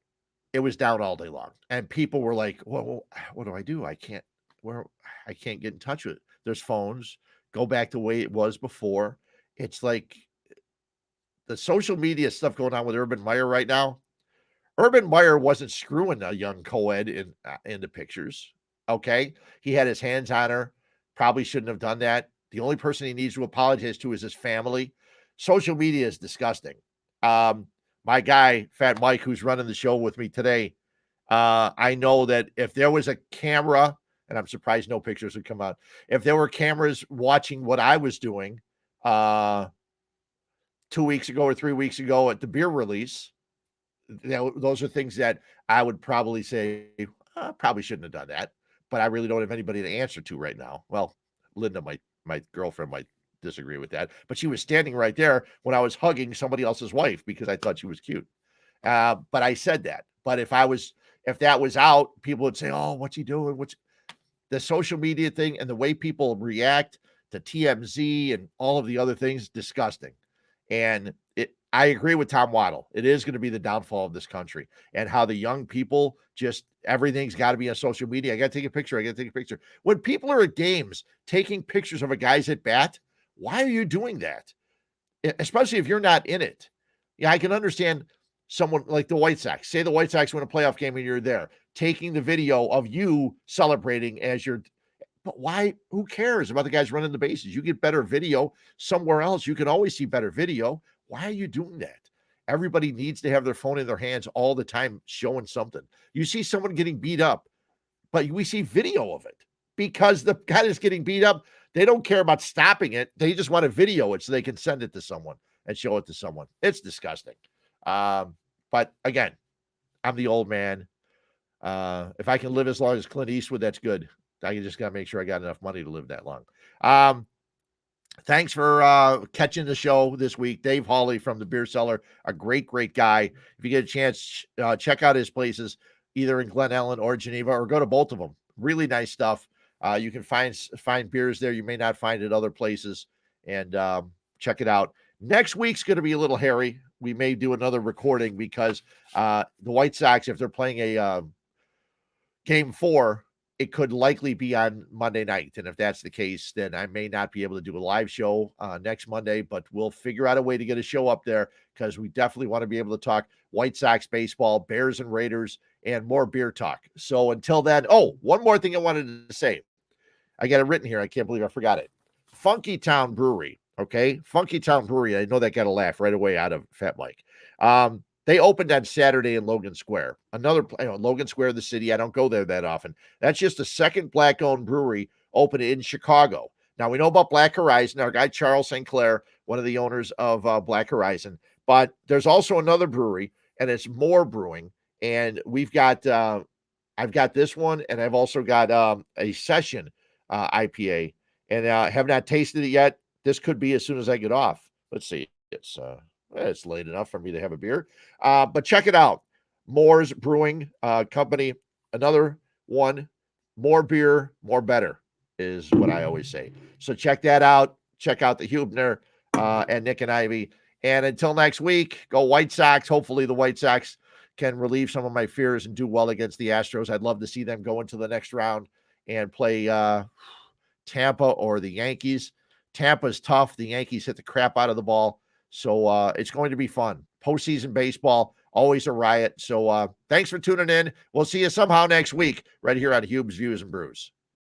[SPEAKER 2] it was down all day long. And people were like, well, what do I do? I can't get in touch with it. There's phones. Go back to the way it was before. It's like the social media stuff going on with Urban Meyer right now. Urban Meyer wasn't screwing a young co-ed in the pictures. Okay. He had his hands on her. Probably shouldn't have done that. The only person he needs to apologize to is his family. Social media is disgusting. My guy, Fat Mike, who's running the show with me today, I know that if there was a camera, and I'm surprised no pictures would come out, if there were cameras watching what I was doing 2 weeks ago or 3 weeks ago at the beer release, those are things that I would probably say, Probably shouldn't have done that, but I really don't have anybody to answer to right now. Well, Linda my girlfriend might disagree with that, but she was standing right there when I was hugging somebody else's wife because I thought she was cute. But I said that. But if that was out, people would say, "Oh, what's he doing? What's the social media thing and the way people react to TMZ and all of the other things, disgusting." And I agree with Tom Waddle. It is going to be the downfall of this country and how the young people just everything's got to be on social media. I got to take a picture. I got to take a picture. When people are at games taking pictures of a guy's at bat, why are you doing that? Especially if you're not in it. Yeah, I can understand someone like the White Sox. Say the White Sox win a playoff game and you're there, taking the video of you celebrating as you're. But why? Who cares about the guys running the bases? You get better video somewhere else. You can always see better video. Why are you doing that? Everybody needs to have their phone in their hands all the time showing something. You see someone getting beat up, but we see video of it because the guy that's getting beat up, they don't care about stopping it. They just want to video it so they can send it to someone and show it to someone. It's disgusting. But again, I'm the old man. If I can live as long as Clint Eastwood, that's good. I just got to make sure I got enough money to live that long. Thanks for catching the show this week. Dave Hawley from the Beer Cellar, a great, great guy. If you get a chance, check out his places, either in Glen, Ellyn, or Geneva, or go to both of them. Really nice stuff. You can find beers there you may not find at other places, and check it out. Next week's going to be a little hairy. We may do another recording because the White Sox, if they're playing a Game 4, it could likely be on Monday night. And if that's the case, then I may not be able to do a live show next Monday, but we'll figure out a way to get a show up there because we definitely want to be able to talk White Sox baseball, Bears and Raiders, and more beer talk. So until then, one more thing I wanted to say. I got it written here. I can't believe I forgot it. Funky Town Brewery. Okay. Funky Town Brewery. I know that got a laugh right away out of Fat Mike. They opened on Saturday in Logan Square. Logan Square, the city. I don't go there that often. That's just the second black-owned brewery opened in Chicago. Now, we know about Black Horizon. Our guy, Charles St. Clair, one of the owners of Black Horizon. But there's also another brewery, and it's More Brewing. And we've got, I've got this one, and I've also got a Session IPA. And have not tasted it yet. This could be as soon as I get off. Let's see. It's late enough for me to have a beer. But check it out. Moore's Brewing Company. Another one. More beer, more better is what I always say. So check that out. Check out the Huebner and Nick and Ivy. And until next week, go White Sox. Hopefully the White Sox can relieve some of my fears and do well against the Astros. I'd love to see them go into the next round and play Tampa or the Yankees. Tampa's tough. The Yankees hit the crap out of the ball. So it's going to be fun. Postseason baseball, always a riot. So thanks for tuning in. We'll see you somehow next week right here on Huebs, Views, and Brews.